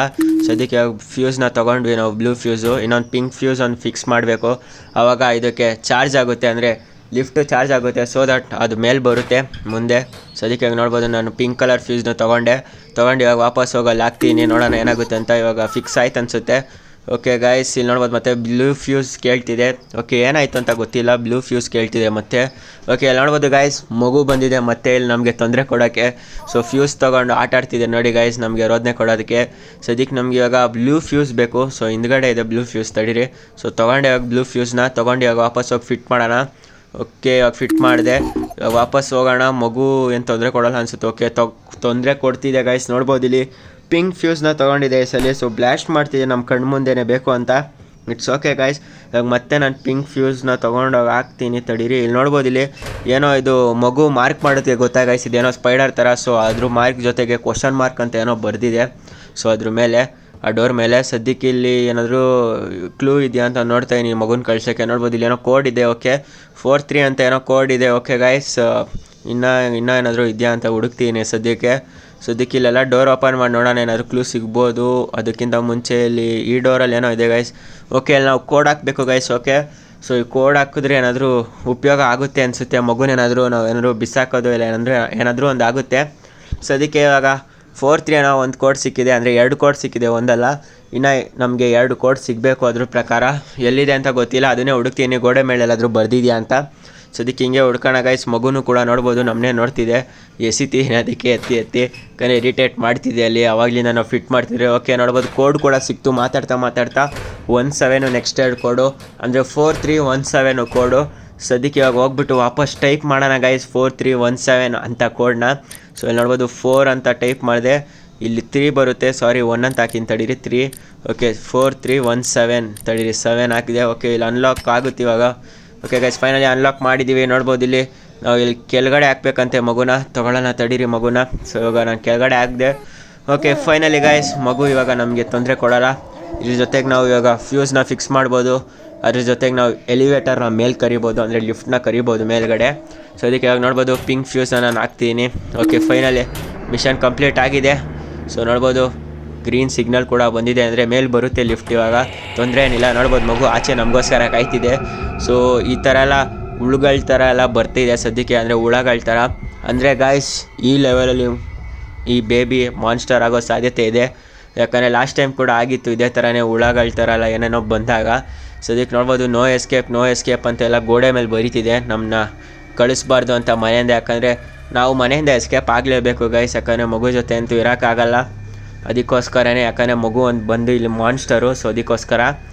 ಸದ್ಯಕ್ಕೆ ಫ್ಯೂಸ್ನ ತೊಗೊಂಡ್ವಿ ನಾವು, ಬ್ಲೂ ಫ್ಯೂಸು. ಇನ್ನೊಂದು ಪಿಂಕ್ ಫ್ಯೂಸ್ ಒಂದು ಫಿಕ್ಸ್ ಮಾಡಬೇಕು. ಆವಾಗ ಇದಕ್ಕೆ ಚಾರ್ಜ್ ಆಗುತ್ತೆ, ಅಂದರೆ ಲಿಫ್ಟು ಚಾರ್ಜ್ ಆಗುತ್ತೆ. ಸೊ ದಟ್ ಅದು ಮೇಲೆ ಬರುತ್ತೆ ಮುಂದೆ. ಸದ್ಯಕ್ಕೆ ನೋಡ್ಬೋದು ನಾನು ಪಿಂಕ್ ಕಲರ್ ಫ್ಯೂಸ್ನ ತೊಗೊಂಡು ಇವಾಗ ವಾಪಸ್ ಹೋಗಲ್ಲಿ ಹಾಕ್ತೀನಿ. ನೋಡೋಣ ಏನಾಗುತ್ತೆ ಅಂತ. ಇವಾಗ ಫಿಕ್ಸ್ ಆಯ್ತು ಅನಿಸುತ್ತೆ. ಓಕೆ ಗೈಸ್, ಇಲ್ಲಿ ನೋಡ್ಬೋದು ಮತ್ತೆ ಬ್ಲೂ ಫ್ಯೂಸ್ ಕೇಳ್ತಿದೆ. ಓಕೆ, ಏನಾಯಿತು ಅಂತ ಗೊತ್ತಿಲ್ಲ, ಬ್ಲೂ ಫ್ಯೂಸ್ ಕೇಳ್ತಿದೆ ಮತ್ತೆ. ಓಕೆ, ಇಲ್ಲಿ ನೋಡ್ಬೋದು ಗೈಸ್ ಮಗು ಬಂದಿದೆ ಮತ್ತೆ ಇಲ್ಲಿ ನಮಗೆ ತೊಂದರೆ ಕೊಡೋಕ್ಕೆ. ಸೊ ಫ್ಯೂಸ್ ತೊಗೊಂಡು ಆಟ ಆಡ್ತಿದೆ ನೋಡಿ ಗೈಸ್, ನಮಗೆ ರೋದನೆ ಕೊಡೋದಕ್ಕೆ. ಸದ್ಯಕ್ಕೆ ನಮ್ಗೆ ಇವಾಗ ಬ್ಲೂ ಫ್ಯೂಸ್ ಬೇಕು. ಸೊ ಹಿಂದ್ಗಡೆ ಇದೆ ಬ್ಲೂ ಫ್ಯೂಸ್, ತಡೀರಿ. ಸೊ ತೊಗೊಂಡೆ ಇವಾಗ ಬ್ಲೂ ಫ್ಯೂಸ್ನ ತೊಗೊಂಡು ಇವಾಗ ವಾಪಸ್ ಹೋಗಿ ಫಿಟ್ ಮಾಡೋಣ. ಓಕೆ, ಇವಾಗ ಫಿಟ್ ಮಾಡಿದೆ. ಇವಾಗ ವಾಪಸ್ ಹೋಗೋಣ. ಮಗು ಏನು ತೊಂದರೆ ಕೊಡೋಲ್ಲ ಅನಿಸುತ್ತೆ. ಓಕೆ, ತೊಂದರೆ ಕೊಡ್ತಿದೆ ಗೈಸ್. ನೋಡ್ಬೋದು ಇಲ್ಲಿ ಪಿಂಕ್ ಫ್ಯೂಸ್ನ ತೊಗೊಂಡಿದೆ ಈ ಸಲ. ಸೊ ಬ್ಲಾಸ್ಟ್ ಮಾಡ್ತಿದೆ ನಮ್ಮ ಕಣ್ಣು ಮುಂದೆನೇ ಬೇಕು ಅಂತ. It's okay guys. ಇವಾಗ ಮತ್ತೆ ನಾನು ಪಿಂಕ್ ಫ್ಯೂಸ್ನ ತೊಗೊಂಡೋಗಿ ಹಾಕ್ತೀನಿ ತಡೀರಿ. ಇಲ್ಲಿ ನೋಡ್ಬೋದು, ಇಲ್ಲಿ ಏನೋ ಇದು ಮಗು ಮಾರ್ಕ್ ಮಾಡುತ್ತೆ ಗೊತ್ತಾ ಗೈಸ್, ಇದೇನೋ ಸ್ಪೈಡರ್ ಥರ. ಸೊ ಅದ್ರ ಮಾರ್ಕ್ ಜೊತೆಗೆ ಕ್ವಶನ್ ಮಾರ್ಕ್ ಅಂತ ಏನೋ ಬರೆದಿದೆ. ಸೊ ಅದ್ರ ಮೇಲೆ, ಆ ಡೋರ್ ಮೇಲೆ ಸದ್ಯಕ್ಕೆ ಇಲ್ಲಿ ಏನಾದರೂ ಕ್ಲೂ ಇದೆಯಾ ಅಂತ ನೋಡ್ತಾ ಇದ್ದೀನಿ ಮಗುನ ಕಳ್ಸೋಕ್ಕೆ. ನೋಡ್ಬೋದು ಇಲ್ಲಿ ಏನೋ ಕೋಡ್ ಇದೆ. ಓಕೆ 43 ಅಂತ ಏನೋ ಕೋಡ್ ಇದೆ. ಓಕೆ ಗೈಸ್, ಇನ್ನೂ ಏನಾದರೂ ಇದೆಯಾ ಅಂತ ಹುಡುಕ್ತೀನಿ ಸದ್ಯಕ್ಕೆ ಇಲ್ಲೆಲ್ಲ ಡೋರ್ ಓಪನ್ ಮಾಡಿ ನೋಡೋಣ, ಏನಾದರೂ ಕ್ಲೂ ಸಿಗ್ಬೋದು. ಅದಕ್ಕಿಂತ ಮುಂಚೆ ಇಲ್ಲಿ ಈ ಡೋರಲ್ಲಿ ಏನೋ ಇದೆ ಗೈಸ್. ಓಕೆ, ಅಲ್ಲಿ ನಾವು ಕೋಡ್ ಹಾಕಬೇಕು ಗೈಸ್. ಓಕೆ, ಸೊ ಈ ಕೋಡ್ ಹಾಕಿದ್ರೆ ಏನಾದರೂ ಉಪಯೋಗ ಆಗುತ್ತೆ ಅನಿಸುತ್ತೆ. ಮಗುನೇನಾದರೂ ನಾವು ಏನಾದರೂ ಬಿಸಾಕೋದು ಇಲ್ಲ ಏನಾದರೂ ಒಂದು ಆಗುತ್ತೆ. ಸದ್ಯಕ್ಕೆ ಇವಾಗ 43 ಏನೋ ಒಂದು ಕೋಡ್ ಸಿಕ್ಕಿದೆ, ಅಂದರೆ 2 ಕೋಡ್ ಸಿಕ್ಕಿದೆ, ಒಂದಲ್ಲ. ಇನ್ನು ನಮಗೆ 2 ಕೋಡ್ ಸಿಗಬೇಕು. ಅದ್ರ ಪ್ರಕಾರ ಎಲ್ಲಿದೆ ಅಂತ ಗೊತ್ತಿಲ್ಲ, ಅದನ್ನೇ ಹುಡುಕ್ತೀನಿ, ಗೋಡೆ ಮೇಲೆ ಎಲ್ಲಾದರೂ ಬರ್ದಿದೆಯಾ ಅಂತ. ಸದ್ಯಕ್ಕೆ ಹಿಂಗೆ ಹುಡ್ಕೋಣ ಗೈಸ್. ಮಗುನೂ ಕೂಡ ನೋಡ್ಬೋದು ನಮ್ಮನ್ನೇ ನೋಡ್ತಿದೆ, ಎಸಿತೀನಿ ಅದಕ್ಕೆ ಎತ್ತಿ ಕರೆ ಇರಿಟೇಟ್ ಮಾಡ್ತಿದ್ದೆ ಅಲ್ಲಿ. ಆವಾಗಲಿಂದ ನಾವು ಫಿಟ್ ಮಾಡ್ತಿದ್ದೆ. ಓಕೆ ನೋಡ್ಬೋದು, ಕೋಡ್ ಕೂಡ ಸಿಕ್ತು ಮಾತಾಡ್ತಾ 17 ನೆಕ್ಸ್ಟ್ 2 ಕೋಡು, ಅಂದರೆ 4317 ಕೋಡು. ಸದ್ಯಕ್ಕೆ ಇವಾಗ ಹೋಗ್ಬಿಟ್ಟು ವಾಪಸ್ ಟೈಪ್ ಮಾಡೋಣ ಗೈಸ್ 4317 ಅಂತ ಕೋಡ್ನ. ಸೊ ಇಲ್ಲಿ ನೋಡ್ಬೋದು 4 ಅಂತ ಟೈಪ್ ಮಾಡಿದೆ, ಇಲ್ಲಿ 3 ಬರುತ್ತೆ, ಸಾರಿ 1 ಅಂತ ಹಾಕಿನ ತಡೀರಿ 3. ಓಕೆ 4317 ತಡೀರಿ 7 ಹಾಕಿದೆ. ಓಕೆ, ಇಲ್ಲಿ ಅನ್ಲಾಕ್ ಆಗುತ್ತೆ ಇವಾಗ. ಓಕೆ ಗೈಸ್, ಫೈನಲಿ ಅನ್ಲಾಕ್ ಮಾಡಿದ್ದೀವಿ. ನೋಡ್ಬೋದು ಇಲ್ಲಿ ನಾವು ಇಲ್ಲಿ ಕೆಳಗಡೆ ಹಾಕ್ಬೇಕಂತೆ ಮಗುನ, ತೊಗೊಳ್ಳೋಣ ತಡೀರಿ ಮಗುನ. ಸೊ ಇವಾಗ ನಾನು ಕೆಳಗಡೆ ಹಾಕಿದೆ. ಓಕೆ ಫೈನಲಿ ಗೈಸ್, ಮಗು ಇವಾಗ ನಮಗೆ ತೊಂದರೆ ಕೊಡೋಲ್ಲ. ಇದ್ರ ಜೊತೆಗೆ ನಾವು ಇವಾಗ ಫ್ಯೂಸ್ನ ಫಿಕ್ಸ್ ಮಾಡ್ಬೋದು. ಅದ್ರ ಜೊತೆಗೆ ನಾವು ಎಲಿವೇಟರ್ನ ಮೇಲೆ ಕರಿಬೋದು, ಅಂದರೆ ಲಿಫ್ಟ್ನ ಕರಿಬೋದು ಮೇಲ್ಗಡೆ. ಸೊ ಅದಕ್ಕೆ ಇವಾಗ ನೋಡ್ಬೋದು ಪಿಂಕ್ ಫ್ಯೂಸ್ನ ನಾನು ಹಾಕ್ತೀನಿ. ಓಕೆ ಫೈನಲಿ ಮಿಷನ್ ಕಂಪ್ಲೀಟ್ ಆಗಿದೆ. ಸೊ ನೋಡ್ಬೋದು ಗ್ರೀನ್ ಸಿಗ್ನಲ್ ಕೂಡ ಬಂದಿದೆ, ಅಂದರೆ ಮೇಲೆ ಬರುತ್ತೆ ಲಿಫ್ಟ್. ಇವಾಗ ತೊಂದರೆ ಏನಿಲ್ಲ. ನೋಡ್ಬೋದು ಮಗು ಆಚೆ ನಮಗೋಸ್ಕರ ಕಾಯ್ತಿದೆ. ಸೊ ಈ ಥರ ಎಲ್ಲ ಹುಳುಗಳ ಥರ ಎಲ್ಲ ಬರ್ತಿದೆ ಸದ್ಯಕ್ಕೆ, ಅಂದರೆ ಹುಳಗಳ ಥರ. ಅಂದರೆ ಗಾಯ್ಸ್ ಈ ಲೆವೆಲಲ್ಲಿ ಈ ಬೇಬಿ ಮಾನ್ಸ್ಟರ್ ಆಗೋ ಸಾಧ್ಯತೆ ಇದೆ. ಯಾಕಂದರೆ ಲಾಸ್ಟ್ ಟೈಮ್ ಕೂಡ ಆಗಿತ್ತು ಇದೇ ಥರನೇ, ಹುಳಗಳ ಥರ ಎಲ್ಲ ಏನೇನೋ ಬಂದಾಗ. ಸದ್ಯಕ್ಕೆ ನೋಡ್ಬೋದು ನೋ ಎಸ್ಕೇಪ್ ಅಂತೆಲ್ಲ ಗೋಡೆ ಮೇಲೆ ಬರೀತಿದೆ, ನಮ್ಮನ್ನ ಕಳಿಸ್ಬಾರ್ದು ಅಂತ ಮನೆಯಿಂದ. ಯಾಕಂದರೆ ನಾವು ಮನೆಯಿಂದ ಎಸ್ಕೇಪ್ ಆಗಲೇಬೇಕು ಗೈಸ್, ಯಾಕಂದರೆ ಮಗು ಜೊತೆ ಅಂತೂ ಇರೋಕ್ಕಾಗಲ್ಲ. ಅದಕ್ಕೋಸ್ಕರನೇ, ಯಾಕಂದರೆ ಮಗು ಒಂದು ಬಂದು ಇಲ್ಲಿ ಮಾನ್ಸ್ಟರು. ಸೊ ಅದಕ್ಕೋಸ್ಕರ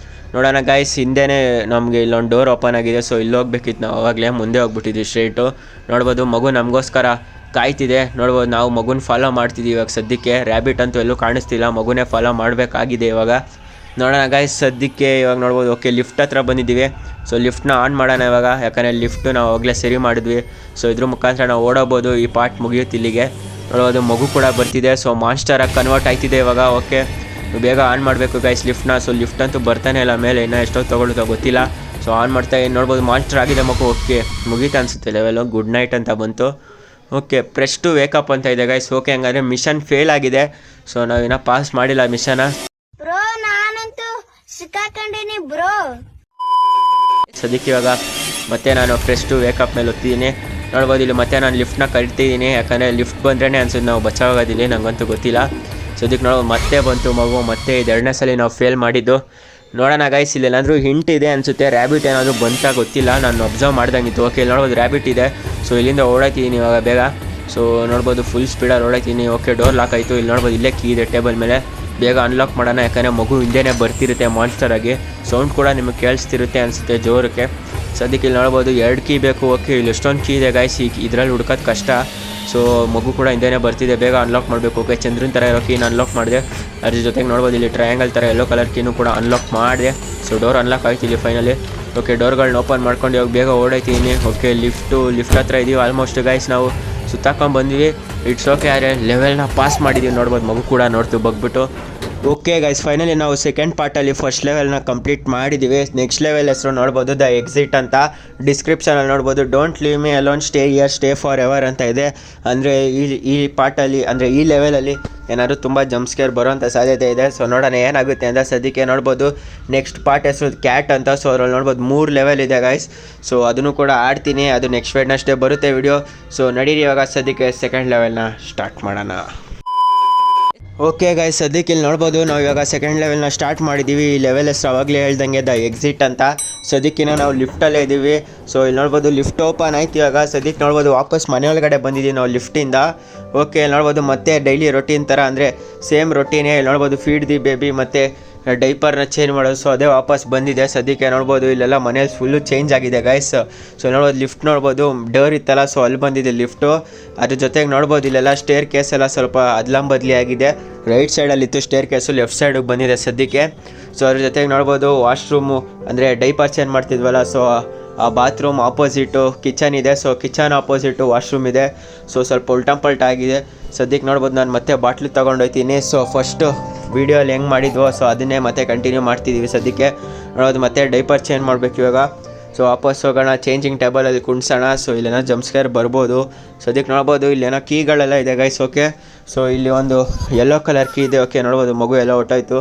ನೋಡೋಣ ಗೈಸ್. ಹಿಂದೆನೇ ನಮಗೆ ಇಲ್ಲೊಂದು ಡೋರ್ ಓಪನ್ ಆಗಿದೆ. ಸೊ ಇಲ್ಲಿ ಹೋಗ್ಬೇಕಿತ್ತು ನಾವು, ಆವಾಗಲೇ ಮುಂದೆ ಹೋಗ್ಬಿಟ್ಟಿದ್ವಿ ಸ್ಟ್ರೈಟು. ನೋಡ್ಬೋದು ಮಗು ನಮಗೋಸ್ಕರ ಕಾಯ್ತಿದೆ. ನೋಡ್ಬೋದು ನಾವು ಮಗುನ ಫಾಲೋ ಮಾಡ್ತಿದ್ದೀವಿ ಇವಾಗ ಸದ್ಯಕ್ಕೆ. ರ್ಯಾಬಿಟ್ ಅಂತೂ ಎಲ್ಲೂ ಕಾಣಿಸ್ತಿಲ್ಲ, ಮಗುನೇ ಫಾಲೋ ಮಾಡಬೇಕಾಗಿದೆ ಇವಾಗ. ನೋಡೋಣ ಗೈಸ್, ಸದ್ಯಕ್ಕೆ ಇವಾಗ ನೋಡ್ಬೋದು. ಓಕೆ ಲಿಫ್ಟ್ ಹತ್ರ ಬಂದಿದ್ದೀವಿ. ಸೊ ಲಿಫ್ಟ್ನ ಆನ್ ಮಾಡೋಣ ಇವಾಗ, ಯಾಕಂದರೆ ಲಿಫ್ಟು ನಾವು ಅವಾಗಲೇ ಸರಿ ಮಾಡಿದ್ವಿ. ಸೊ ಇದ್ರ ಮುಖಾಂತರ ನಾವು ಓಡೋಬೋದು. ಈ ಪಾರ್ಟ್ ಮುಗಿಯುತ್ತೆ ಇಲ್ಲಿಗೆ. ನೋಡ್ಬೋದು ಮಗು ಕೂಡ ಬರ್ತಿದೆ. ಸೊ ಮಾನ್ಸ್ಟರಾಗಿ ಕನ್ವರ್ಟ್ ಆಯ್ತಿದೆ ಇವಾಗ. ಓಕೆ ಬೇಗ ಆನ್ ಮಾಡಬೇಕು ಗೈಸ್ ಲಿಫ್ಟ್ನ. ಸೊ ಲಿಫ್ಟ್ ಅಂತೂ ಬರ್ತಾನೆ ಇಲ್ಲ ಮೇಲೆ, ಇನ್ನೂ ಎಷ್ಟೊತ್ತು ತೊಗೊಳುತ್ತೋ ಗೊತ್ತಿಲ್ಲ. ಸೊ ಆನ್ ಮಾಡ್ತಾ ನೋಡ್ಬೋದು ಮಾನ್ಸ್ಟರ್ ಆಗಿದೆ ಮಗು. ಓಕೆ ಮುಗೀತು ಅನಿಸುತ್ತೆ ಲೆವೆಲು, ಗುಡ್ ನೈಟ್ ಅಂತ ಬಂತು. ಓಕೆ ಪ್ರೆಸ್ ಟು ವೇಕಪ್ ಅಂತ ಇದೆ ಗೈಸ್. ಓಕೆ ಹಂಗಾದ್ರೆ ಮಿಷನ್ ಫೇಲ್ ಆಗಿದೆ. ಸೊ ನಾವಿನ್ನೂ ಪಾಸ್ ಮಾಡಿಲ್ಲ ಮಿಷನ. ಬ್ರೋ ನಾನಂತೂ ಸಿಕ್ಕಾಕೊಂಡಿನಿ ಬ್ರೋ. ಸದ್ಯಕ್ಕೆ ಇವಾಗ ಮತ್ತೆ ನಾನು ಪ್ರೆಸ್ ಟು ವೇಕಪ್ ಮೇಲೆ ಒತ್ತಿದ್ದೀನಿ. ನೋಡ್ಬೋದು ಇಲ್ಲಿ ಮತ್ತೆ ನಾನು ಲಿಫ್ಟ್ನ ಕರಿತಿದ್ದೀನಿ, ಯಾಕಂದರೆ ಲಿಫ್ಟ್ ಬಂದ್ರೇ ಅನ್ಸುತ್ತೆ ನಾವು ಬಚಾವಾಗೋದಿಲ್ಲ, ನಂಗಂತೂ ಗೊತ್ತಿಲ್ಲ. ಸದ್ಯಕ್ಕೆ ನೋಡ್ಬೋದು ಮತ್ತೆ ಬಂತು ಮಗು. ಮತ್ತೆ ಇದು 2ನೇ ಸಲ ನಾವು ಫೇಲ್ ಮಾಡಿದ್ದು. ನೋಡೋಣ ಗೈಸ್, ಇಲ್ಲಿ ಏನಾದರೂ ಹಿಂಟ್ ಇದೆ ಅನಿಸುತ್ತೆ. ರ್ಯಾಬಿಟ್ ಏನಾದರೂ ಬಂತಾ ಗೊತ್ತಿಲ್ಲ, ನಾನು ಅಬ್ಸರ್ವ್ ಮಾಡ್ದಂಗಿತ್ತು. ಓಕೆ ಇಲ್ಲಿ ನೋಡ್ಬೋದು ರ್ಯಾಬಿಟ್ ಇದೆ. ಸೊ ಇಲ್ಲಿಂದ ಓಡಾಡ್ತಿದ್ದೀನಿ ಇವಾಗ ಬೇಗ. ಸೊ ನೋಡ್ಬೋದು ಫುಲ್ ಸ್ಪೀಡಲ್ಲಿ ಓಡಾಡ್ತೀನಿ. ಓಕೆ ಡೋರ್ ಲಾಕ್ ಆಯಿತು. ಇಲ್ಲಿ ನೋಡ್ಬೋದು ಇಲ್ಲೇ ಕೀ ಇದೆ ಟೇಬಲ್ ಮೇಲೆ, ಬೇಗ ಅನ್ಲಾಕ್ ಮಾಡೋಣ. ಯಾಕಂದರೆ ಮಗು ಹಿಂದೆನೇ ಬರ್ತಿರುತ್ತೆ ಮಾನ್ಸ್ಟರ್ ಆಗಿ. ಸೌಂಡ್ ಕೂಡ ನಿಮಗೆ ಕೇಳಿಸ್ತಿರುತ್ತೆ ಅನಿಸುತ್ತೆ ಜೋರಕ್ಕೆ. ಸದ್ಯಕ್ಕೆ ಇಲ್ಲಿ ನೋಡ್ಬೋದು 2 ಕೀ ಬೇಕು. ಓಕೆ ಇಲ್ಲಿ ಎಷ್ಟೊಂದು ಕೀ ಇದೆ ಗೈಸ್, ಇದರಲ್ಲಿ ಹುಡ್ಕೋದು ಕಷ್ಟ. ಸೊ ಮಗು ಕೂಡ ಹಿಂದೆನೇ ಬರ್ತಿದೆ, ಬೇಗ ಅನ್ಲಾಕ್ ಮಾಡಬೇಕು. ಓಕೆ ಚಂದ್ರನ ಥರ ಇರೋ ಕೀನ ಅನ್ಲಾಕ್ ಮಾಡಿದೆ. ಅದ್ರ ಜೊತೆಗೆ ನೋಡ್ಬೋದು ಇಲ್ಲಿ ಟ್ರಯಾಂಗಲ್ ಥರ ಯೆಲ್ಲೋ ಕಲರ್ ಕೀನು ಕೂಡ ಅನ್ಲಾಕ್ ಮಾಡಿದೆ. ಸೊ ಡೋರ್ ಅನ್ಲಾಕ್ ಆಯ್ತು ಇಲ್ಲಿ ಫೈನಲಿ. ಓಕೆ ಡೋರ್ಗಳನ್ನ ಓಪನ್ ಮಾಡ್ಕೊಂಡು ಇವಾಗ ಬೇಗ ಓಡಾಯ್ತೀನಿ. ಓಕೆ ಲಿಫ್ಟ್ ಹತ್ರ ಇದೀವಿ ಆಲ್ಮೋಸ್ಟ್ ಗೈಸ್. ನಾವು ಸುತ್ತಾಕೊಂಡು ಬಂದ್ವಿ. ಇಟ್ಸ್ ಓಕೆ, ಆದರೆ ಲೆವೆಲ್ನ ಪಾಸ್ ಮಾಡಿದ್ದೀವಿ. ನೋಡ್ಬೋದು ಮಗು ಕೂಡ ನೋಡ್ತೀವಿ ಬಗ್ಬಿಟ್ಟು. ಓಕೆ ಗೈಸ್, ಫೈನಲಿ ನಾವು ಸೆಕೆಂಡ್ ಪಾರ್ಟಲ್ಲಿ ಫಸ್ಟ್ ಲೆವೆಲ್ನ ಕಂಪ್ಲೀಟ್ ಮಾಡಿದ್ದೀವಿ. ನೆಕ್ಸ್ಟ್ ಲೆವೆಲ್ ಹೆಸರು ನೋಡ್ಬೋದು ದ ಎಕ್ಸಿಟ್ ಅಂತ. ಡಿಸ್ಕ್ರಿಪ್ಷನಲ್ಲಿ ನೋಡ್ಬೋದು don't leave me alone, stay here, stay for ever ಅಂತ ಇದೆ. ಅಂದರೆ ಈ ಪಾರ್ಟಲ್ಲಿ, ಅಂದರೆ ಈ ಲೆವೆಲಲ್ಲಿ ಏನಾದರೂ ತುಂಬ ಜಂಪ್ಸ್ಕೇರ್ ಬರೋಂಥ ಸಾಧ್ಯತೆ ಇದೆ. ಸೊ ನೋಡೋಣ ಏನಾಗುತ್ತೆ ಅಂತ. ಸದ್ಯಕ್ಕೆ ನೋಡ್ಬೋದು ನೆಕ್ಸ್ಟ್ ಪಾರ್ಟ್ ಹೆಸರು ಕ್ಯಾಟ್ ಅಂತ. ಸೊ ಅದ್ರಲ್ಲಿ ನೋಡ್ಬೋದು 3 ಲೆವೆಲ್ ಇದೆ ಗೈಸ್. ಸೊ ಅದನ್ನು ಕೂಡ ಆಡ್ತೀನಿ, ಅದು ನೆಕ್ಸ್ಟ್ ವೆಡ್ನೆಸ್ಡೇ ಬರುತ್ತೆ ವಿಡಿಯೋ. ಸೊ ನಡೀರಿ ಇವಾಗ ಸದ್ಯಕ್ಕೆ ಸೆಕೆಂಡ್ ಲೆವೆಲ್ನ ಸ್ಟಾರ್ಟ್ ಮಾಡೋಣ. ಓಕೆ ಗೈಸ್, ಸದ್ಯಕ್ಕೆ ಇಲ್ಲಿ ನೋಡ್ಬೋದು ನಾವು ಇವಾಗ ಸೆಕೆಂಡ್ ಲೆವೆಲ್ನ ಸ್ಟಾರ್ಟ್ ಮಾಡಿದ್ದೀವಿ. ಈ ಲೆವೆಲ್ ಹೆಸರು ಅವಾಗಲೇ ಹೇಳ್ದಂಗೆ ದ ಎಕ್ಸಿಟ್ ಅಂತ. ಸದ್ಯಕ್ಕಿನ ನಾವು ಲಿಫ್ಟಲ್ಲೇ ಇದ್ದೀವಿ. ಸೊ ಇಲ್ಲಿ ನೋಡ್ಬೋದು ಲಿಫ್ಟ್ ಓಪನ್ ಆಯ್ತು ಇವಾಗ. ಸದ್ಯಕ್ಕೆ ನೋಡ್ಬೋದು ವಾಪಸ್ ಮನೆಯೊಳಗಡೆ ಬಂದಿದ್ದೀವಿ ನಾವು ಲಿಫ್ಟಿಂದ. ಓಕೆ ನೋಡ್ಬೋದು ಮತ್ತೆ ಡೈಲಿ ರೊಟೀನ್ ಥರ, ಅಂದರೆ ಸೇಮ್ ರೊಟೀನೇ. ಇಲ್ಲಿ ನೋಡ್ಬೋದು ಫೀಡ್ ದಿ ಬೇಬಿ ಮತ್ತು ಡೈಪರ್ನ ಚೇಂಜ್ ಮಾಡೋದು. ಸೊ ಅದೇ ವಾಪಸ್ ಬಂದಿದೆ. ಸದ್ಯಕ್ಕೆ ನೋಡ್ಬೋದು ಇಲ್ಲೆಲ್ಲ ಮನೇಲಿ ಫುಲ್ಲು ಚೇಂಜ್ ಆಗಿದೆ ಗೈಸ್. ಸೊ ನೋಡ್ಬೋದು ಲಿಫ್ಟ್ ನೋಡ್ಬೋದು ಡೋರ್ ಇತ್ತಲ್ಲ, ಸೊ ಅಲ್ಲಿ ಬಂದಿದೆ ಲಿಫ್ಟು. ಅದ್ರ ಜೊತೆಗೆ ನೋಡ್ಬೋದು ಇಲ್ಲೆಲ್ಲ ಸ್ಟೇರ್ ಕೇಸ್ ಎಲ್ಲ ಸ್ವಲ್ಪ ಅದ್ಲಂಬದ್ಲಿ ಆಗಿದೆ. ರೈಟ್ ಸೈಡಲ್ಲಿತ್ತು ಸ್ಟೇರ್ ಕೇಸು, ಲೆಫ್ಟ್ ಸೈಡಿಗೆ ಬಂದಿದೆ ಸದ್ಯಕ್ಕೆ. ಸೊ ಅದ್ರ ಜೊತೆಗೆ ನೋಡ್ಬೋದು ವಾಶ್ರೂಮು ಅಂದರೆ ಡೈಪರ್ ಚೇಂಜ್ ಮಾಡ್ತಿದ್ವಲ್ಲ, ಸೊ ಆ ಬಾತ್ರೂಮ್ ಆಪೋಸಿಟು ಕಿಚನ್ ಇದೆ. ಸೊ ಕಿಚನ್ ಆಪೋಸಿಟು ವಾಶ್ರೂಮ್ ಇದೆ. ಸೊ ಸ್ವಲ್ಪ ಉಲ್ಟಂಪಲ್ಟ ಆಗಿದೆ. ಸದ್ಯಕ್ಕೆ ನೋಡ್ಬೋದು ನಾನು ಮತ್ತೆ ಬಾಟ್ಲು ತೊಗೊಂಡೋಗ್ತೀನಿ. ಸೊ ಫಸ್ಟು ವೀಡಿಯೋಲಿ ಹೆಂಗೆ ಮಾಡಿದ್ವೋ ಸೊ ಅದನ್ನೇ ಮತ್ತೆ ಕಂಟಿನ್ಯೂ ಮಾಡ್ತಿದ್ದೀವಿ. ಸದ್ಯಕ್ಕೆ ನೋಡೋದು ಮತ್ತೆ ಡೈಪರ್ ಚೇಂಜ್ ಮಾಡಬೇಕು ಇವಾಗ. ಸೊ ವಾಪಸ್ ಹೋಗೋಣ, ಚೇಂಜಿಂಗ್ ಟೇಬಲಲ್ಲಿ ಕುಣ್ಸೋಣ. ಸೊ ಇಲ್ಲೇನೋ ಜಂಪ್ಸ್ಕೇರ್ ಬರ್ಬೋದು. ಸದ್ಯಕ್ಕೆ ನೋಡ್ಬೋದು ಇಲ್ಲೇನೋ ಕೀಗಳೆಲ್ಲ ಇದೆ ಗೈಸ್. ಓಕೆ, ಸೊ ಇಲ್ಲಿ ಒಂದು ಯೆಲ್ಲೋ ಕಲರ್ ಕೀ ಇದೆ. ಓಕೆ, ನೋಡ್ಬೋದು ಮಗು ಎಲ್ಲ ಹೊಟ್ಟೋಯ್ತು.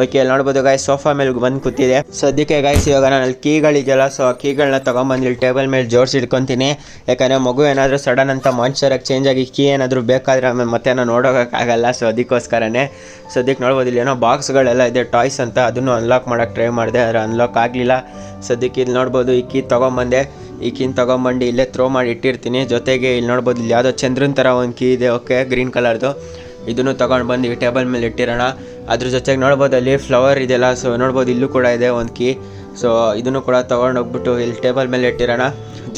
ಓಕೆ, ಅಲ್ಲಿ ನೋಡ್ಬೋದು ಗೈಸ್ ಸೋಫಾ ಮೇಲೆ ಬಂದು ಕೂತಿದೆ. ಸದ್ಯಕ್ಕೆ ಗೈಸ್ ಇವಾಗ ನಾನು ಅಲ್ಲಿ ಕೀಗಳಿದೆಯಲ್ಲ, ಸೊ ಆ ಕೀಗಳನ್ನ ತೊಗೊಂಬಂದು ಇಲ್ಲಿ ಟೇಬಲ್ ಮೇಲೆ ಜೋಡಿಸಿ ಇಟ್ಕೊತೀನಿ. ಯಾಕಂದರೆ ಮಗು ಏನಾದರೂ ಸಡನ್ ಅಂತ ಮಾನ್ಸ್ಟರಾಗಿ ಚೇಂಜ್ ಆಗಿ ಕೀ ಏನಾದರೂ ಬೇಕಾದರೆ ಆಮೇಲೆ ಮತ್ತೆ ನಾನು ನೋಡೋಕ್ಕಾಗಲ್ಲ. ಸೊ ಅದಕ್ಕೋಸ್ಕರನೇ ಸದ್ಯಕ್ಕೆ ನೋಡ್ಬೋದು ಇಲ್ಲಿ ಏನೋ ಬಾಕ್ಸ್ಗಳೆಲ್ಲ ಇದೆ ಟಾಯ್ಸ್ ಅಂತ, ಅದನ್ನು ಅನ್ಲಾಕ್ ಮಾಡೋಕ್ಕೆ ಟ್ರೈ ಮಾಡಿದೆ, ಆದರೆ ಅನ್ಲಾಕ್ ಆಗಲಿಲ್ಲ. ಸದ್ಯಕ್ಕೆ ಇಲ್ಲಿ ನೋಡ್ಬೋದು ಈ ಕೀ ತೊಗೊಂಬಂದೆ. ಈ ಕೀನ ತೊಗೊಂಬಂದು ಇಲ್ಲೇ ಥ್ರೋ ಮಾಡಿ ಇಟ್ಟಿರ್ತೀನಿ. ಜೊತೆಗೆ ಇಲ್ಲಿ ನೋಡ್ಬೋದು ಇಲ್ಲಿ ಯಾವುದೋ ಚಂದ್ರನ ಥರ ಒಂದು ಕೀ ಇದೆ. ಓಕೆ, ಗ್ರೀನ್ ಕಲರ್ದು. ಇದನ್ನು ತೊಗೊಂಡು ಬಂದು ಈ ಟೇಬಲ್ ಮೇಲೆ ಇಟ್ಟಿರೋಣ. ಅದ್ರ ಜೊತೆಗೆ ನೋಡ್ಬೋದು ಅಲ್ಲಿ ಫ್ಲವರ್ ಇದೆಯಲ್ಲ, ಸೊ ನೋಡ್ಬೋದು ಇಲ್ಲೂ ಕೂಡ ಇದೆ ಒಂದು ಕೀ. ಸೊ ಇದನ್ನು ಕೂಡ ತೊಗೊಂಡೋಗ್ಬಿಟ್ಟು ಇಲ್ಲಿ ಟೇಬಲ್ ಮೇಲೆ ಇಟ್ಟಿರೋಣ.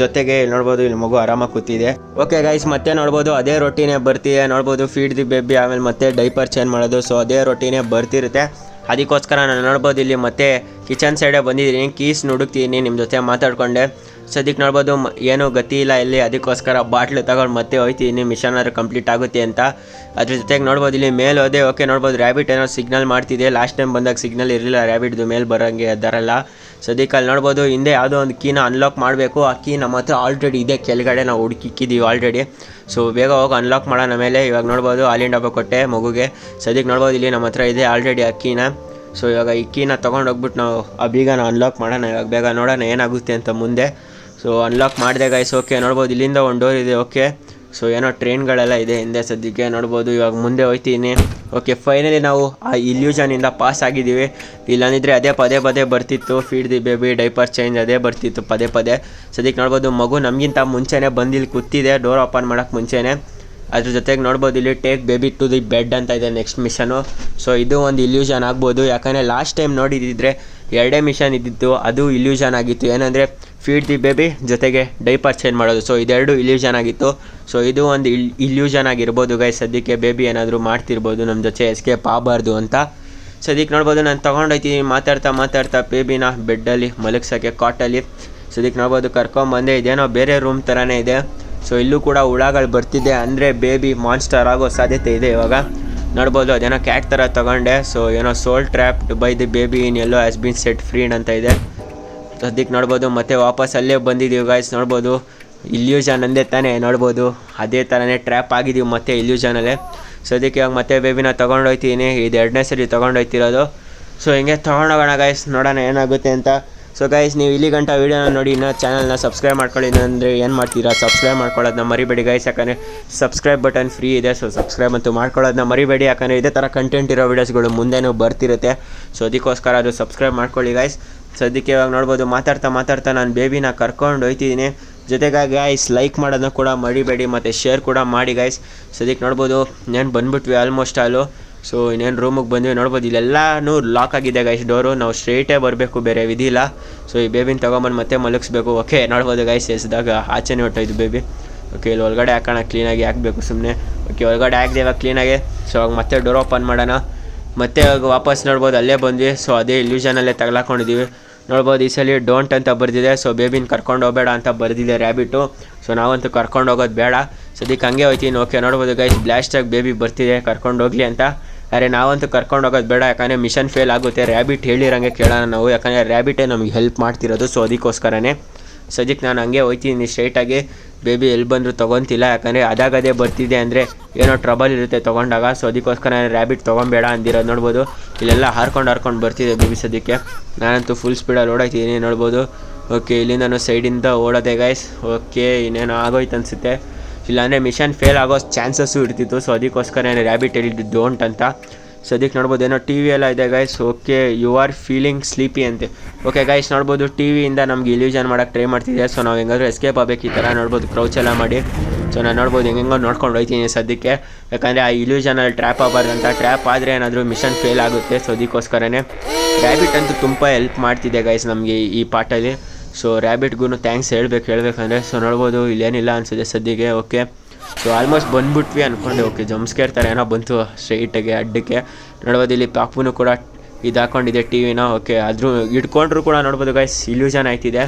ಜೊತೆಗೆ ಇಲ್ಲಿ ನೋಡ್ಬೋದು ಇಲ್ಲಿ ಮಗು ಆರಾಮಾಗಿ ಕೂತಿದೆ. ಓಕೆ ಗೈಸ್, ಮತ್ತೆ ನೋಡ್ಬೋದು ಅದೇ ರೊಟೀನೇ ಬರ್ತಿದೆ. ನೋಡ್ಬೋದು ಫೀಡ್ ದಿ ಬೇಬಿ, ಆಮೇಲೆ ಮತ್ತೆ ಡೈಪರ್ ಚೇಂಜ್ ಮಾಡೋದು. ಸೊ ಅದೇ ರೊಟೀನೇ ಬರ್ತಿರುತ್ತೆ. ಅದಕ್ಕೋಸ್ಕರ ನಾನು ನೋಡ್ಬೋದು ಇಲ್ಲಿ ಮತ್ತೆ ಕಿಚನ್ ಸೈಡೇ ಬಂದಿದ್ದೀನಿ. ಕೀಸ್ ಹುಡುಕ್ತೀನಿ, ನಿಮ್ಮ ಜೊತೆ ಮಾತಾಡ್ಕೊಂಡೆ. ಸದ್ಯಕ್ಕೆ ನೋಡ್ಬೋದು ಏನೂ ಗತಿ ಇಲ್ಲ ಇಲ್ಲಿ. ಅದಕ್ಕೋಸ್ಕರ ಬಾಟ್ಲು ತಗೊಂಡು ಮತ್ತೆ ಹೋಯ್ತೀನಿ, ಮಿಷನ್ ಆದ್ರೂ ಕಂಪ್ಲೀಟ್ ಆಗುತ್ತೆ ಅಂತ. ಅದ್ರ ಜೊತೆಗೆ ನೋಡ್ಬೋದು ಇಲ್ಲಿ ಮೇಲೆ ಹೋದೆ. ಓಕೆ, ನೋಡ್ಬೋದು ರ್ಯಾಬಿಟ್ ಏನೋ ಸಿಗ್ನಲ್ ಮಾಡ್ತಿದೆ. ಲಾಸ್ಟ್ ಟೈಮ್ ಬಂದಾಗ ಸಿಗ್ನಲ್ ಇರಲಿಲ್ಲ ರ್ಯಾಬಿಟ್ದು ಮೇಲೆ ಬರೋಂಗೆ ಅದರಲ್ಲ. ಸದ್ಯಕ್ಕೆ ಅಲ್ಲಿ ನೋಡ್ಬೋದು ಹಿಂದೆ ಯಾವುದೋ ಒಂದು ಕೀನ ಅನ್ಲಾಕ್ ಮಾಡಬೇಕು. ಆ ಕೀ ನಮ್ಮ ಹತ್ರ ಆಲ್ರೆಡಿ ಇದೆ, ಕೆಳಗಡೆ ನಾವು ಹುಡುಕಿಕ್ಕಿದ್ದೀವಿ ಆಲ್ರೆಡಿ. ಸೊ ಬೇಗ ಹೋಗಿ ಅನ್ಲಾಕ್ ಮಾಡೋಣ ಮೇಲೆ. ಇವಾಗ ನೋಡ್ಬೋದು ಹಾಲಿನ ಡಬ್ಬ ಕೊಟ್ಟೆ ಮಗುಗೆ. ಸದ್ಯಕ್ಕೆ ನೋಡ್ಬೋದು ಇಲ್ಲಿ ನಮ್ಮ ಹತ್ರ ಇದೆ ಆಲ್ರೆಡಿ ಆ ಕೀನ. ಸೊ ಇವಾಗ ಈ ಕೀನ ತೊಗೊಂಡೋಗ್ಬಿಟ್ಟು ನಾವು ಆ ಬೀಗನ ಅನ್ಲಾಕ್ ಮಾಡೋಣ. ಇವಾಗ ಬೇಗ ನೋಡೋಣ ಏನಾಗುತ್ತೆ ಅಂತ ಮುಂದೆ. ಸೊ ಅನ್ಲಾಕ್ ಮಾಡಿದೆ ಗೈಸ್. ಓಕೆ, ನೋಡ್ಬೋದು ಇಲ್ಲಿಂದ ಒಂದು ಡೋರ್ ಇದೆ. ಓಕೆ, ಸೊ ಏನೋ ಟ್ರೈನ್ಗಳೆಲ್ಲ ಇದೆ ಹಿಂದೆ. ಸದ್ಯಕ್ಕೆ ನೋಡ್ಬೋದು ಇವಾಗ ಮುಂದೆ ಹೋಗ್ತೀನಿ. ಓಕೆ, ಫೈನಲಿ ನಾವು ಆ ಇಲ್ಯೂಷನಿಂದ ಪಾಸ್ ಆಗಿದ್ದೀವಿ. ಇಲ್ಲಂದಿದ್ರೆ ಅದೇ ಪದೇ ಬರ್ತಿತ್ತು, feed the baby, diaper change ಅದೇ ಬರ್ತಿತ್ತು ಪದೇ. ಸದ್ಯಕ್ಕೆ ನೋಡ್ಬೋದು ಮಗು ನಮಗಿಂತ ಮುಂಚೆನೇ ಬಂದು ಇಲ್ಲಿ ಕೂತಿದೆ, ಡೋರ್ ಓಪನ್ ಮಾಡೋಕ್ಕೆ ಮುಂಚೆನೇ. ಅದ್ರ ಜೊತೆಗೆ ನೋಡ್ಬೋದು ಇಲ್ಲಿ take baby to the bed ಅಂತ ಇದೆ ನೆಕ್ಸ್ಟ್ ಮಿಷನು. ಸೊ ಇದು ಒಂದು ಇಲ್ಯೂಷನ್ ಆಗ್ಬೋದು. ಯಾಕಂದರೆ ಲಾಸ್ಟ್ ಟೈಮ್ ನೋಡಿದಿದ್ರೆ 2 ಮಿಷನ್ ಇದ್ದಿತ್ತು, ಅದು ಇಲ್ಯೂಷನ್ ಆಗಿತ್ತು. ಏನಂದರೆ ಫೀಡ್ ದಿ ಬೇಬಿ ಜೊತೆಗೆ ಡೈಪರ್ ಚೇಂಜ್ ಮಾಡೋದು. ಸೊ ಇದೆರಡು ಇಲ್ಯೂಷನ್ ಆಗಿತ್ತು. ಸೊ ಇದು ಒಂದು ಇಲ್ಯೂಷನ್ ಆಗಿರ್ಬೋದು ಗೈಸ್. ಸದ್ಯಕ್ಕೆ ಬೇಬಿ ಏನಾದರೂ ಮಾಡ್ತಿರ್ಬೋದು, ನಮ್ಮ ಜೊತೆ ಎಸ್ಕೇಪ್ ಆಗಬಾರ್ದು ಅಂತ. ಸದ್ಯಕ್ಕೆ ನೋಡ್ಬೋದು ನಾನು ತೊಗೊಂಡೋಗ್ತೀನಿ ಮಾತಾಡ್ತಾ ಬೇಬಿನ ಬೆಡ್ಡಲ್ಲಿ ಮಲಗ್ಸೋಕ್ಕೆ ಕಾಟಲ್ಲಿ. ಸದ್ಯಕ್ಕೆ ನೋಡ್ಬೋದು ಕರ್ಕೊಂಬಂದೆ. ಇದೇನೋ ಬೇರೆ ರೂಮ್ ಥರನೇ ಇದೆ. ಸೊ ಇಲ್ಲೂ ಕೂಡ ಹುಳಗಳು ಬರ್ತಿದೆ, ಅಂದರೆ ಬೇಬಿ ಮಾನ್ಸ್ಟರ್ ಆಗೋ ಸಾಧ್ಯತೆ ಇದೆ ಇವಾಗ. ನೋಡ್ಬೋದು ಅದೇನೋ ಕ್ಯಾಟ್ ಥರ ತೊಗೊಂಡೆ. ಸೊ ಏನೋ soul trapped by the baby in yellow has been set freed ಅಂತ ಇದೆ. ಸದ್ಯಕ್ಕೆ ನೋಡ್ಬೋದು ಮತ್ತೆ ವಾಪಸ್ ಅಲ್ಲೇ ಬಂದಿದ್ದೀವಿ ಗೈಸ್. ನೋಡ್ಬೋದು ಇಲ್ಯೂಷನ್ ಅಂದೇ ತಾನೇ, ನೋಡ್ಬೋದು ಅದೇ ಥರನೇ ಟ್ರ್ಯಾಪ್ ಆಗಿದ್ದೀವಿ ಮತ್ತೆ ಇಲ್ಯೂಷನಲ್ಲೇ. ಸದ್ಯಕ್ಕೆ ಇವಾಗ ಮತ್ತೆ ಬೇಬಿನ ತೊಗೊಂಡೋಗ್ತೀನಿ. ಇದು 2ನೇ ಸರಿ ತೊಗೊಂಡೋಗ್ತಿರೋದು. ಸೊ ಹಿಂಗೆ ತೊಗೊಂಡೋಗೋಣ ಗೈಸ್, ನೋಡೋಣ ಏನಾಗುತ್ತೆ ಅಂತ. ಸೊ ಗೈಸ್, ನೀವು ಇಲ್ಲಿ ಗಂಟ ವೀಡಿಯೋನ ನೋಡಿ ಇನ್ನೂ ಚಾನಲ್ನ ಸಬ್ಸ್ಕ್ರೈಬ್ ಮಾಡ್ಕೊಳ್ಳಿ ಅಂದರೆ ಏನು ಮಾಡ್ತೀರಾ, ಸಬ್ಸ್ಕ್ರೈಬ್ ಮಾಡ್ಕೊಳ್ಳೋದನ್ನ ಮರಿಬೇಡಿ ಗೈಸ್. ಯಾಕಂದರೆ ಸಬ್ಸ್ಕ್ರೈಬ್ ಬಟನ್ ಫ್ರೀ ಇದೆ. ಸೊ ಸಬ್ಸ್ಕ್ರೈಬ್ ಅಂತೂ ಮಾಡ್ಕೊಳ್ಳೋದನ್ನ ಮರಿಬೇಡಿ. ಯಾಕಂದರೆ ಇದೇ ಥರ ಕಂಟೆಂಟ್ ಇರೋ ವೀಡಿಯೋಸ್ಗಳು ಮುಂದೆನೂ ಬರ್ತಿರುತ್ತೆ. ಸೊ ಅದಕ್ಕೋಸ್ಕರ ಅದು ಸಬ್ಸ್ಕ್ರೈಬ್ ಮಾಡ್ಕೊಳ್ಳಿ ಗೈಸ್. ಸದ್ಯಕ್ಕೆ ಇವಾಗ ನೋಡ್ಬೋದು ಮಾತಾಡ್ತಾ ನಾನು ಬೇಬಿನ ಕರ್ಕೊಂಡು ಹೋಗ್ತಿದ್ದೀನಿ. ಜೊತೆಗೆ ಗೈಸ್ ಲೈಕ್ ಮಾಡೋದನ್ನ ಕೂಡ ಮರಿಬೇಡಿ ಮತ್ತು ಶೇರ್ ಕೂಡ ಮಾಡಿ ಗೈಸ್. ಸದ್ಯಕ್ಕೆ ನೋಡ್ಬೋದು ಇನ್ನೇನು ಬಂದುಬಿಟ್ವಿ ಆಲ್ಮೋಸ್ಟ್ ಆಲು. ಸೊ ಇನ್ನೇನು ರೂಮಿಗೆ ಬಂದ್ವಿ. ನೋಡ್ಬೋದು ಇಲ್ಲೆಲ್ಲನೂ ಲಾಕ್ ಆಗಿದೆ ಗೈಸ್ ಡೋರು. ನಾವು ಸ್ಟ್ರೈಟೇ ಬರಬೇಕು, ಬೇರೆ ವಿಧಿ ಇಲ್ಲ. ಸೊ ಈ ಬೇಬಿನ ತೊಗೊಂಬಂದು ಮತ್ತೆ ಮಲಗಿಸ್ಬೇಕು. ಓಕೆ, ನೋಡ್ಬೋದು ಗೈಸ್ ಎಸ್ದಾಗ ಆಚೆನೇ ಹೊಟ್ಟೋಯ್ತು ಬೇಬಿ. ಓಕೆ, ಇಲ್ಲಿ ಒಳಗಡೆ ಹಾಕೋಣ, ಕ್ಲೀನಾಗಿ ಹಾಕಬೇಕು ಸುಮ್ಮನೆ. ಓಕೆ, ಒಳಗಡೆ ಹಾಕಿದೆ ಇವಾಗ ಕ್ಲೀನಾಗಿ. ಸೊ ಅವಾಗ ಮತ್ತೆ ಡೋರ್ ಓಪನ್ ಮಾಡೋಣ. ಮತ್ತೆ ವಾಪಸ್ ನೋಡ್ಬೋದು ಅಲ್ಲೇ ಬಂದ್ವಿ. ಸೊ ಅದೇ ಇಲ್ಯೂಷನಲ್ಲೇ ತಗಲಾಕೊಂಡಿದ್ದೀವಿ. ನೋಡ್ಬೋದು ಈ ಸಲ ಡೋಂಟ್ ಅಂತ ಬರ್ದಿದೆ. ಸೊ ಬೇಬಿನ ಕರ್ಕೊಂಡು ಹೋಗಬೇಡ ಅಂತ ಬರ್ದಿದೆ ರ್ಯಾಬಿಟು. ಸೊ ನಾವಂತೂ ಕರ್ಕೊಂಡು ಹೋಗೋದು ಬೇಡ. ಸದ್ಯಕ್ಕೆ ಹಂಗೆ ಹೋಗ್ತೀನಿ. ಓಕೆ, ನೋಡ್ಬೋದು ಗೈಸ್ ಬ್ಲಾಸ್ಟಾಗಿ ಬೇಬಿ ಬರ್ತಿದೆ ಕರ್ಕೊಂಡು ಹೋಗಲಿ ಅಂತ. ಅರೆ ನಾವಂತೂ ಕರ್ಕೊಂಡು ಹೋಗೋದು ಬೇಡ, ಯಾಕಂದರೆ ಮಿಷನ್ ಫೇಲ್ ಆಗುತ್ತೆ. ರ್ಯಾಬಿಟ್ ಹೇಳಿರಂಗೆ ಕೇಳೋಣ ನಾವು, ಯಾಕಂದರೆ ರ್ಯಾಬಿಟೇ ನಮಗೆ ಹೆಲ್ಪ್ ಮಾಡ್ತಿರೋದು. ಸೊ ಅದಕ್ಕೋಸ್ಕರನೇ ಸದ್ಯಕ್ಕೆ ನಾನು ಹಂಗೆ ಹೋಗ್ತೀನಿ ಸ್ಟ್ರೈಟಾಗಿ. ಬೇಬಿ ಎಲ್ಲಿ ಬಂದರೂ ತೊಗೊತಿಲ್ಲ, ಯಾಕಂದರೆ ಅದಾಗದೇ ಬರ್ತಿದೆ ಅಂದರೆ ಏನೋ ಟ್ರಬಲ್ ಇರುತ್ತೆ ತೊಗೊಂಡಾಗ. ಸೊ ಅದಕ್ಕೋಸ್ಕರ ರ್ಯಾಬಿಟ್ ತೊಗೊಬೇಡ ಅಂದಿರೋದು. ನೋಡ್ಬೋದು ಇಲ್ಲೆಲ್ಲ ಹಾರ್ಕೊಂಡು ಬರ್ತಿದೆ ಬೇಬಿ. ಸದ್ಯಕ್ಕೆ ನಾನಂತೂ ಫುಲ್ ಸ್ಪೀಡಲ್ಲಿ ಓಡಾಡ್ತಿದ್ದೀನಿ ನೋಡ್ಬೋದು. ಓಕೆ, ಇಲ್ಲಿಂದನೂ ಸೈಡಿಂದ ಓಡೋದೆ ಗೈಸ್. ಓಕೆ, ಇನ್ನೇನೋ ಆಗೋಯ್ತು ಅನಿಸುತ್ತೆ. ಇಲ್ಲಾಂದರೆ ಮಿಷನ್ ಫೇಲ್ ಆಗೋ ಚಾನ್ಸಸ್ಸು ಇರ್ತಿತ್ತು. ಸೊ ಅದಕ್ಕೋಸ್ಕರ ರ್ಯಾಬಿಟ್ ಹೇಳಿದ್ದು ಡೋಂಟ್ ಅಂತ. ಸದ್ಯಕ್ಕೆ ನೋಡ್ಬೋದು ಏನೋ ಟಿ ವಿ ಎಲ್ಲ ಇದೆ guys. Okay, you are feeling sleepy ಅಂತೆ. ಓಕೆ ಗೈಸ್, ನೋಡ್ಬೋದು ಟಿ ವಿಯಿಂದ ನಮ್ಗೆ ಇಲ್ಯೂಷನ್ ಮಾಡೋಕ್ಕೆ ಟ್ರೈ ಮಾಡ್ತಿದ್ದೆ. ಸೊ ನಾವು ಹೆಂಗಾದ್ರೂ ಎಸ್ಕೇಪ್ ಆಗಬೇಕು ಈ ಥರ. ನೋಡ್ಬೋದು ಕ್ರೌಚ್ ಎಲ್ಲ ಮಾಡಿ. ಸೊ ನಾನು ನೋಡ್ಬೋದು ಹೆಂಗೋ ನೋಡ್ಕೊಂಡು ಹೋಗ್ತೀನಿ ಸದ್ಯಕ್ಕೆ. ಯಾಕಂದರೆ ಆ ಇಲ್ಯೂಷನಲ್ಲಿ ಟ್ರ್ಯಾಪ್ ಆಗಬಾರ್ದಂತ. ಟ್ರ್ಯಾಪ್ ಆದರೆ ಏನಾದರೂ ಮಿಷನ್ ಫೇಲ್ ಆಗುತ್ತೆ. ಸೊ ಅದಕ್ಕೋಸ್ಕರನೇ ರ್ಯಾಬಿಟ್ ಅಂತೂ ತುಂಬ ಹೆಲ್ಪ್ ಮಾಡ್ತಿದೆ ಗೈಸ್ ನಮಗೆ ಈ ಪಾರ್ಟಲ್ಲಿ. ಸೊ ರ್ಯಾಬಿಟ್ಗೂ ಥ್ಯಾಂಕ್ಸ್ ಹೇಳ್ಬೇಕಂದ್ರೆ. ಸೊ ನೋಡ್ಬೋದು ಇಲ್ಲೇನಿಲ್ಲ ಅನಿಸುತ್ತೆ ಸದ್ಯಕ್ಕೆ. ಓಕೆ, ಸೊ ಆಲ್ಮೋಸ್ಟ್ ಬಂದ್ಬಿಟ್ವಿ ಅಂದ್ಕೊಂಡೆ. ಓಕೆ, ಜಂಪ್ಸ್ಕೇರ್ ಥರ ಏನೋ ಬಂತು ಸ್ಟ್ರೈಟಾಗಿ ಅಡ್ಡಕ್ಕೆ. ನೋಡ್ಬೋದು ಇಲ್ಲಿ ಪಾಪುನು ಕೂಡ ಇದು ಹಾಕೊಂಡಿದೆ ಟಿ ವಿನ. ಓಕೆ ಆದರೂ ಇಟ್ಕೊಂಡ್ರು ಕೂಡ ನೋಡ್ಬೋದು ಗೈಸ್ ಇಲ್ಯೂಷನ್ ಆಯ್ತಿದೆ.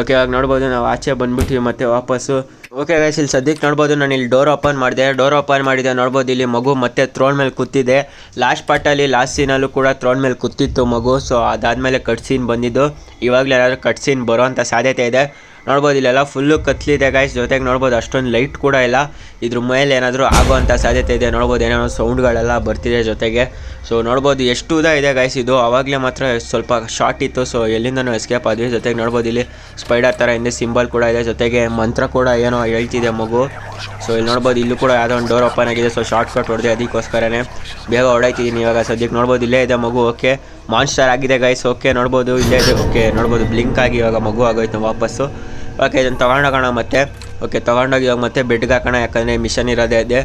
ಓಕೆ ಇವಾಗ ನೋಡ್ಬೋದು ನಾವು ಆಚೆ ಬಂದ್ಬಿಟ್ಟಿವಿ ಮತ್ತೆ ವಾಪಸ್ಸು. ಓಕೆ ಗೈಸ್ ಇಲ್ಲಿ ಸದ್ಯಕ್ಕೆ ನೋಡ್ಬೋದು ನಾನು ಇಲ್ಲಿ ಡೋರ್ ಓಪನ್ ಮಾಡಿದೆ ನೋಡ್ಬೋದು ಇಲ್ಲಿ ಮಗು ಮತ್ತೆ ಥ್ರೋನ್ ಮೇಲೆ ಕೂತಿದೆ. ಲಾಸ್ಟ್ ಪಾರ್ಟಲ್ಲಿ ಲಾಸ್ಟ್ ಸೀನಲ್ಲೂ ಕೂಡ ಥ್ರೋನ್ ಮೇಲೆ ಕೂತಿತ್ತು ಮಗು. ಸೊ ಅದಾದಮೇಲೆ ಕಟ್ ಸೀನ್ ಬಂದಿದ್ದು. ಇವಾಗಲೇ ಏನಾದರೂ ಕಟ್ ಸೀನ್ ಬರೋವಂಥ ಸಾಧ್ಯತೆ ಇದೆ. ನೋಡ್ಬೋದು ಇಲ್ಲೆಲ್ಲ ಫುಲ್ಲು ಕತ್ಲಿದೆ ಗೈಸ್. ಜೊತೆಗೆ ನೋಡ್ಬೋದು ಅಷ್ಟೊಂದು ಲೈಟ್ ಕೂಡ ಇಲ್ಲ. ಇದ್ರ ಮೇಲೆ ಏನಾದರೂ ಆಗೋವಂಥ ಸಾಧ್ಯತೆ ಇದೆ. ನೋಡ್ಬೋದು ಏನೇನೋ ಸೌಂಡ್ಗಳೆಲ್ಲ ಬರ್ತಿದೆ ಜೊತೆಗೆ. ಸೊ ನೋಡ್ಬೋದು ಎಷ್ಟು ಉದ್ದ ಇದೆ ಗೈಸ್ ಇದು. ಆವಾಗಲೇ ಮಾತ್ರ ಸ್ವಲ್ಪ ಶಾರ್ಟ್ ಇತ್ತು. ಸೊ ಎಲ್ಲಿಂದನೂ ಎಸ್ಕೇಪ್ ಆದ್ವಿ. ಜೊತೆಗೆ ನೋಡ್ಬೋದು ಇಲ್ಲಿ ಸ್ಪೈಡರ್ ಥರ ಹಿಂದೆ ಸಿಂಬಲ್ ಕೂಡ ಇದೆ. ಜೊತೆಗೆ ಮಂತ್ರ ಕೂಡ ಏನೋ ಹೇಳ್ತಿದೆ ಮಗು. ಸೊ ಇಲ್ಲಿ ನೋಡ್ಬೋದು ಇಲ್ಲೂ ಕೂಡ ಯಾವುದೋ ಒಂದು ಡೋರ್ ಓಪನ್ ಆಗಿದೆ. ಸೊ ಶಾರ್ಟ್ ಕಟ್ ಹೊಡೆದೆ ಅದಕ್ಕೋಸ್ಕರನೇ ಬೇಗ ಹೊಡಾಯ್ತಿದ್ದೀನಿ ಇವಾಗ ಸದ್ಯಕ್ಕೆ. ನೋಡ್ಬೋದು ಇಲ್ಲೇ ಇದೆ ಮಗು. ಓಕೆ ಮಾನ್ಸ್ಟರ್ ಆಗಿದೆ ಗೈಸ್. ಓಕೆ ನೋಡ್ಬೋದು ಇಲ್ಲೇ ಇದೆ. ಓಕೆ ನೋಡ್ಬೋದು ಬ್ಲಿಂಕ್ ಆಗಿ ಇವಾಗ ಮಗು ಆಗೋಯ್ತು ವಾಪಸ್ಸು. ಓಕೆ ಇದನ್ನು ತೊಗೊಂಡೋಗೋಣ ಮತ್ತೆ. ಓಕೆ ತೊಗೊಂಡೋಗಿ ಇವಾಗ ಮತ್ತೆ ಬೆಡ್ಗೆ ಹಾಕೋಣ, ಯಾಕಂದರೆ ಮಿಷನ್ ಇರೋದೇ ಇದೆ.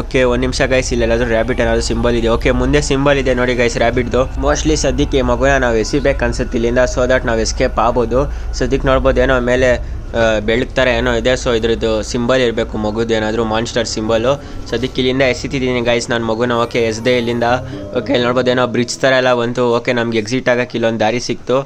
ಓಕೆ ಒಂದು ನಿಮಿಷ ಗೈಸ್, ಇಲ್ಲೆಲ್ಲಾದರೂ ರ್ಯಾಬಿಟ್ ಏನಾದರೂ ಸಿಂಬಲ್ ಇದೆ. ಓಕೆ ಮುಂದೆ ಸಿಂಬಲ್ ಇದೆ ನೋಡಿ ಗೈಸ್ ರ್ಯಾಬಿಟ್ದು. ಮೋಸ್ಟ್ಲಿ ಸದ್ಯಕ್ಕೆ ಮಗುನ ನಾವು ಎಸಿಬೇಕು ಅನ್ಸುತ್ತೆ ಇಲ್ಲಿಂದ, ಸೊ ದಟ್ ನಾವು ಎಸ್ಕೇಪ್ ಆಗ್ಬೋದು. ಸದ್ಯಕ್ಕೆ ನೋಡ್ಬೋದು ಏನೋ ಮೇಲೆ ಬೆಳಗ್ಗೆ ಥರ ಏನೋ ಇದೆ. ಸೊ ಇದ್ರದ್ದು ಸಿಂಬಲ್ ಇರಬೇಕು ಮಗುದು, ಏನಾದರೂ ಮಾನ್ಸ್ಟರ್ ಸಿಂಬಲು. ಸದ್ಯಕ್ಕೆ ಇಲ್ಲಿಂದ ಎಸಿತಿದ್ದೀನಿ ಗೈಸ್ ನಾನು ಮಗುನ. ಓಕೆ ಎಸ್ದೆ ಇಲ್ಲಿಂದ. ಓಕೆ ಇಲ್ಲಿ ನೋಡ್ಬೋದು ಏನೋ ಬ್ರಿಡ್ಜ್ ಥರ ಎಲ್ಲ ಬಂತು. ಓಕೆ ನಮ್ಗೆ ಎಕ್ಸಿಟ್ ಆಗೋಕ್ಕೆ ಇಲ್ಲೊಂದು ದಾರಿ ಸಿಕ್ತು.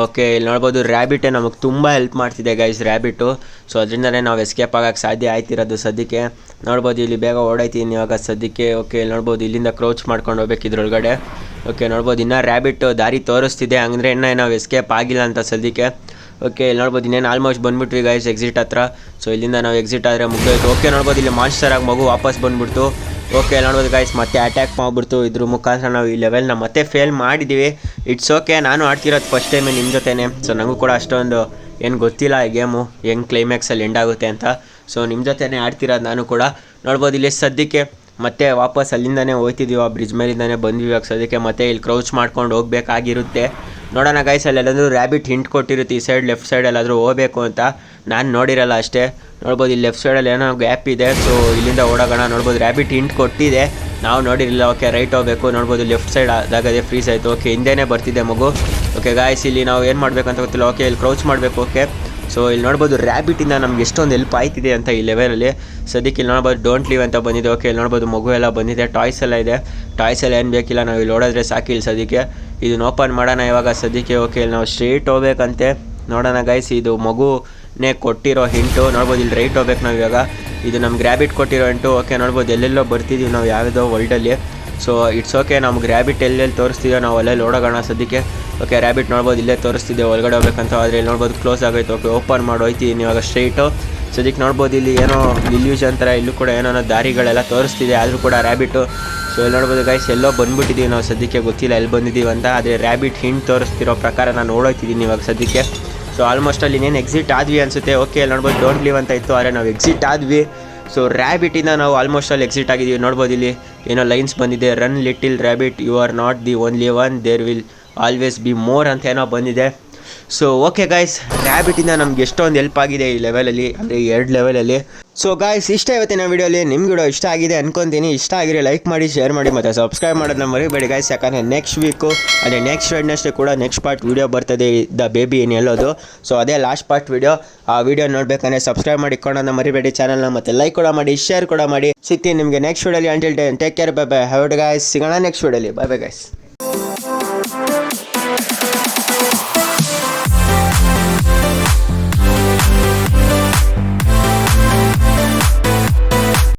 ಓಕೆ ಇಲ್ಲಿ ನೋಡ್ಬೋದು ರ್ಯಾಬಿಟೇ ನಮಗೆ ತುಂಬ ಹೆಲ್ಪ್ ಮಾಡ್ತಿದೆ ಗೈಸ್ ರ್ಯಾಬಿಟು. ಸೊ ಅದರಿಂದಲೇ ನಾವು ಎಸ್ಕೇಪ್ ಆಗೋಕ್ಕೆ ಸಾಧ್ಯ ಆಯ್ತಿರೋದು ಸದ್ಯಕ್ಕೆ. ನೋಡ್ಬೋದು ಇಲ್ಲಿ ಬೇಗ ಓಡಾಯ್ತೀನಿ ಇವಾಗ ಸದ್ಯಕ್ಕೆ. ಓಕೆ ಇಲ್ಲಿ ನೋಡ್ಬೋದು ಇಲ್ಲಿಂದ ಕ್ರೌಚ್ ಮಾಡ್ಕೊಂಡು ಹೋಗ್ಬೇಕು ಇದ್ರೊಳಗಡೆ. ಓಕೆ ನೋಡ್ಬೋದು ಇನ್ನೂ ರ್ಯಾಬಿಟ್ಟು ದಾರಿ ತೋರಿಸ್ತಿದೆ, ಅಂದರೆ ಇನ್ನೂ ನಾವು ಎಸ್ಕೇಪ್ ಆಗಿಲ್ಲ ಅಂತ ಸದ್ಯಕ್ಕೆ. ಓಕೆ ಇಲ್ಲಿ ನೋಡ್ಬೋದು ಇನ್ನೇನು ಆಲ್ಮೋಸ್ಟ್ ಬಂದುಬಿಟ್ವಿ ಗೈಸ್ ಎಕ್ಸಿಟ್ ಹತ್ರ. ಸೊ ಇಲ್ಲಿಂದ ನಾವು ಎಕ್ಸಿಟ್ ಆದರೆ ಮುಗಿದೋಯ್ತು. ಓಕೆ ನೋಡ್ಬೋದು ಇಲ್ಲಿ ಮಾನ್ಸ್ಟರ್ ಆಗಿ ಮಗು ವಾಪಸ್ ಬಂದುಬಿಡ್ತು. ಓಕೆ ನೋಡ್ಬೋದು ಗೈಸ್ ಮತ್ತೆ ಅಟ್ಯಾಕ್ ಮಾಡಿಬಿಡ್ತು. ಇದ್ರ ಮುಖಾಂತರ ನಾವು ಈ ಲೆವೆಲ್ನ ಮತ್ತೆ ಫೇಲ್ ಮಾಡಿದ್ದೀವಿ. ಇಟ್ಸ್ ಓಕೆ, ನಾನು ಆಡ್ತಿರೋದು ಫಸ್ಟ್ ಟೈಮೇ ನಿಮ್ಮ ಜೊತೆನೇ. ಸೊ ನನಗೂ ಕೂಡ ಅಷ್ಟೊಂದು ಏನು ಗೊತ್ತಿಲ್ಲ ಈ ಗೇಮು ಹೆಂಗೆ ಕ್ಲೈಮ್ಯಾಕ್ಸಲ್ಲಿ ಎಂಡ್ ಆಗುತ್ತೆ ಅಂತ. ಸೊ ನಿಮ್ಮ ಜೊತೆನೇ ಆಡ್ತಿರೋದು ನಾನು ಕೂಡ. ನೋಡ್ಬೋದು ಇಲ್ಲಿ ಸದ್ಯಕ್ಕೆ ಮತ್ತೆ ವಾಪಸ್ ಅಲ್ಲಿಂದನೇ ಹೋಗ್ತಿದ್ದೀವಿ, ಆ ಬ್ರಿಡ್ಜ್ ಮೇಲಿಂದನೇ ಬಂದ್ವಿ ಇವಾಗ ಸದ್ಯಕ್ಕೆ. ಮತ್ತೆ ಇಲ್ಲಿ ಕ್ರೌಚ್ ಮಾಡ್ಕೊಂಡು ಹೋಗ್ಬೇಕಾಗಿರುತ್ತೆ. ನೋಡೋಣ ಗೈಸ್ ಅಲ್ಲೆಲ್ಲಾದರೂ ರ್ಯಾಬಿಟ್ ಹಿಂಟ್ ಕೊಟ್ಟಿರುತ್ತೆ ಈ ಸೈಡ್ ಲೆಫ್ಟ್ ಸೈಡ್ ಎಲ್ಲಾದರೂ ಹೋಗಬೇಕು ಅಂತ. ನಾನು ನೋಡಿರಲ್ಲ ಅಷ್ಟೇ. ನೋಡ್ಬೋದು ಇಲ್ಲಿ ಲೆಫ್ಟ್ ಸೈಡಲ್ಲಿ ಏನೋ ಗ್ಯಾಪ್ ಇದೆ. ಸೊ ಇಲ್ಲಿಂದ ಓಡೋಗೋಣ. ನೋಡ್ಬೋದು ರ್ಯಾಬಿಟ್ ಹಿಂಟ್ ಕೊಟ್ಟಿದೆ, ನಾವು ನೋಡಿರಲಿಲ್ಲ. ಓಕೆ ರೈಟ್ ಹೋಗಬೇಕು. ನೋಡ್ಬೋದು ಲೆಫ್ಟ್ ಸೈಡ್ ಆದಾಗದೇ ಫ್ರೀಸ್ ಆಯಿತು. ಓಕೆ ಹಿಂದೆನೇ ಬರ್ತಿದೆ ಮಗು. ಓಕೆ ಗಾಯ್ಸ್ ಇಲ್ಲಿ ನಾವು ಏನು ಮಾಡಬೇಕಂತ ಗೊತ್ತಿಲ್ಲ. ಓಕೆ ಇಲ್ಲಿ ಕ್ರೌಚ್ ಮಾಡಬೇಕು. ಓಕೆ ಸೊ ಇಲ್ಲಿ ನೋಡ್ಬೋದು ರ್ಯಾಬಿಟಿಂದ ನಮ್ಗೆ ಎಷ್ಟೊಂದು ಹೆಲ್ಪ್ ಆಯ್ತಿದೆ ಅಂತ ಈ ಲೆವೆಲಲ್ಲಿ. ಸದ್ಯಕ್ಕೆ ಇಲ್ಲಿ ನೋಡ್ಬೋದು ಡೋಂಟ್ ಲೀವ್ ಅಂತ ಬಂದಿದೆ. ಓಕೆ ಇಲ್ಲಿ ನೋಡ್ಬೋದು ಮಗು ಎಲ್ಲ ಬಂದಿದೆ, ಟಾಯ್ಸ್ ಎಲ್ಲ ಇದೆ. ಟಾಯ್ಸ್ ಎಲ್ಲ ಏನು ಬೇಕಿಲ್ಲ, ನಾವು ಇಲ್ಲಿ ಓಡಿದ್ರೆ ಸಾಕಿಲ್ಲ ಸದ್ಯಕ್ಕೆ. ಇದನ್ನ ಓಪನ್ ಮಾಡೋಣ ಇವಾಗ ಸದ್ಯಕ್ಕೆ. ಓಕೆ ಇಲ್ಲಿ ನಾವು ಸ್ಟ್ರೇಟ್ ಹೋಗ್ಬೇಕಂತೆ. ನೋಡೋಣ ಗೈಸ್ ಇದು ಮಗುನೇ ಕೊಟ್ಟಿರೋ ಹಿಂಟು. ನೋಡ್ಬೋದು ಇಲ್ಲಿ ರೈಟ್ ಹೋಗ್ಬೇಕು ನಾವು ಇವಾಗ. ಇದು ನಮ್ಗೆ ರ್ಯಾಬಿಟ್ ಕೊಟ್ಟಿರೋ ಹಿಂಟು. ಓಕೆ ನೋಡ್ಬೋದು ಎಲ್ಲೆಲ್ಲೋ ಬರ್ತಿದ್ದೀವಿ ನಾವು ಯಾವುದೋ ವರ್ಲ್ಡಲ್ಲಿ. ಸೊ ಇಟ್ಸ್ ಓಕೆ, ನಮ್ಗೆ ರ್ಯಾಬಿಟ್ ಎಲ್ಲೆಲ್ಲಿ ತೋರಿಸ್ತಿದ್ದೋ ನಾವು ಅಲ್ಲೆಲ್ಲಿ ಓಡೋಗೋಣ ಸದ್ಯಕ್ಕೆ. ಓಕೆ ರ್ಯಾಬಿಟ್ ನೋಡ್ಬೋದು ಇಲ್ಲೇ ತೋರಿಸ್ತಿದ್ದೆ ಒಳಗಡೆ ಹೋಗ್ಬೇಕಂತ, ಆದರೆ ಇಲ್ಲಿ ನೋಡ್ಬೋದು ಕ್ಲೋಸ್ ಆಗೋಯ್ತು. ಓಕೆ ಓಪನ್ ಮಾಡಿ ಹೋಯ್ತೀನಿ ಇವಾಗ ಸ್ಟ್ರೈಟು. ಸದ್ಯಕ್ಕೆ ನೋಡ್ಬೋದು ಇಲ್ಲಿ ಏನೋ ಇಲ್ಯೂಷನ್ ಥರ ಇಲ್ಲೂ ಕೂಡ ಏನೋ ದಾರಿಗಳೆಲ್ಲ ತೋರಿಸ್ತಿದೆ, ಆದರೂ ಕೂಡ ರ್ಯಾಬಿಟು. ಸೊ ಇಲ್ಲಿ ನೋಡ್ಬೋದು ಗೈಸ್ ಎಲ್ಲೋ ಬಂದುಬಿಟ್ಟಿದ್ದೀವಿ ನಾವು ಸದ್ಯಕ್ಕೆ, ಗೊತ್ತಿಲ್ಲ ಎಲ್ಲಿ ಬಂದಿದ್ದೀವಿ ಅಂತ. ಆದರೆ ರ್ಯಾಬಿಟ್ ಹಿಂಟ್ ತೋರಿಸ್ತಿರೋ ಪ್ರಕಾರ ನಾನು ಓಡೋಯ್ತಿದ್ದೀನಿ ಇವಾಗ ಸದ್ಯಕ್ಕೆ. ಸೊ ಆಲ್ಮೋಸ್ಟ್ ಅಲ್ಲಿ ಇನ್ನೇನು ಎಕ್ಸಿಟ್ ಆದ್ವಿ ಅನಿಸುತ್ತೆ. ಓಕೆ ಇಲ್ಲಿ ನೋಡ್ಬೋದು ಡೋಂಟ್ ಲೀವ್ ಅಂತ ಇತ್ತು, ಆದರೆ ನಾವು ಎಕ್ಸಿಟ್ ಆದ್ವಿ. ಸೊ ರ್ಯಾಬಿಟಿಂದ ನಾವು ಆಲ್ಮೋಸ್ಟ್ ಅಲ್ಲಿ ಎಕ್ಸಿಟ್ ಆಗಿದ್ದೀವಿ. ನೋಡ್ಬೋದು ಇಲ್ಲಿ ಏನೋ ಲೈನ್ಸ್ ಬಂದಿದೆ, run little rabbit, you are not the only one, there will always be more ಅಂತ ಏನೋ ಬಂದಿದೆ. ಸೊ ಓಕೆ ಗಾಯ್ಸ್, ರ್ಯಾಬಿಟಿಂದ ನಮ್ಗೆ ಎಷ್ಟೊಂದು ಹೆಲ್ಪ್ ಆಗಿದೆ ಈ ಲೆವೆಲಲ್ಲಿ, ಅಂದರೆ 2 ಲೆವೆಲಲ್ಲಿ. ಸೊ ಗಾಯ್ಸ್ ಇಷ್ಟ ಇವತ್ತಿನ ವೀಡಿಯೋಲಿ ನಿಮ್ಗೆ ವಿಡಿಯೋ ಇಷ್ಟ ಆಗಿದೆ ಅನ್ಕೊತೀನಿ. ಇಷ್ಟ ಆಗಿರಿ ಲೈಕ್ ಮಾಡಿ, ಶೇರ್ ಮಾಡಿ, ಮತ್ತು ಸಬ್ಸ್ಕ್ರೈಬ್ ಮಾಡೋದನ್ನ ಮರಿಬೇಡಿ ಗಾಯ್ಸ್. ಯಾಕಂದರೆ ನೆಕ್ಸ್ಟ್ ವೀಕು ಅಂದರೆ ನೆಕ್ಸ್ಟ್ ವೆಡ್ನೆಸ್ಡೇ ಕೂಡ ನೆಕ್ಸ್ಟ್ ಪಾರ್ಟ್ ವೀಡಿಯೋ ಬರ್ತದೆ, ದ ಬೇಬಿ ಏನು ಹೇಳೋದು. ಸೊ ಅದೇ ಲಾಸ್ಟ್ ಪಾರ್ಟ್ ವೀಡಿಯೋ. ಆ ವೀಡಿಯೋ ನೋಡಬೇಕಂದ್ರೆ ಸಬ್ಸ್ಕ್ರೈಬ್ ಮಾಡಿಕೊಳ್ಳೋದನ್ನ ಮರಿಬೇಡಿ ಚಾನಲ್ನ, ಮತ್ತು ಲೈಕ್ ಕೂಡ ಮಾಡಿ, ಶೇರ್ ಕೂಡ ಮಾಡಿ. ಸಿಗ್ತೀನಿ ನಿಮಗೆ ನೆಕ್ಸ್ಟ್ ವೀಡಿಯೋಲಿ. Until take care, bye bye. Have it guys. ಸಿಗೋಣ ನೆಕ್ಸ್ಟ್ ವೀಡಿಯೋಲಿ. Bye bye guys.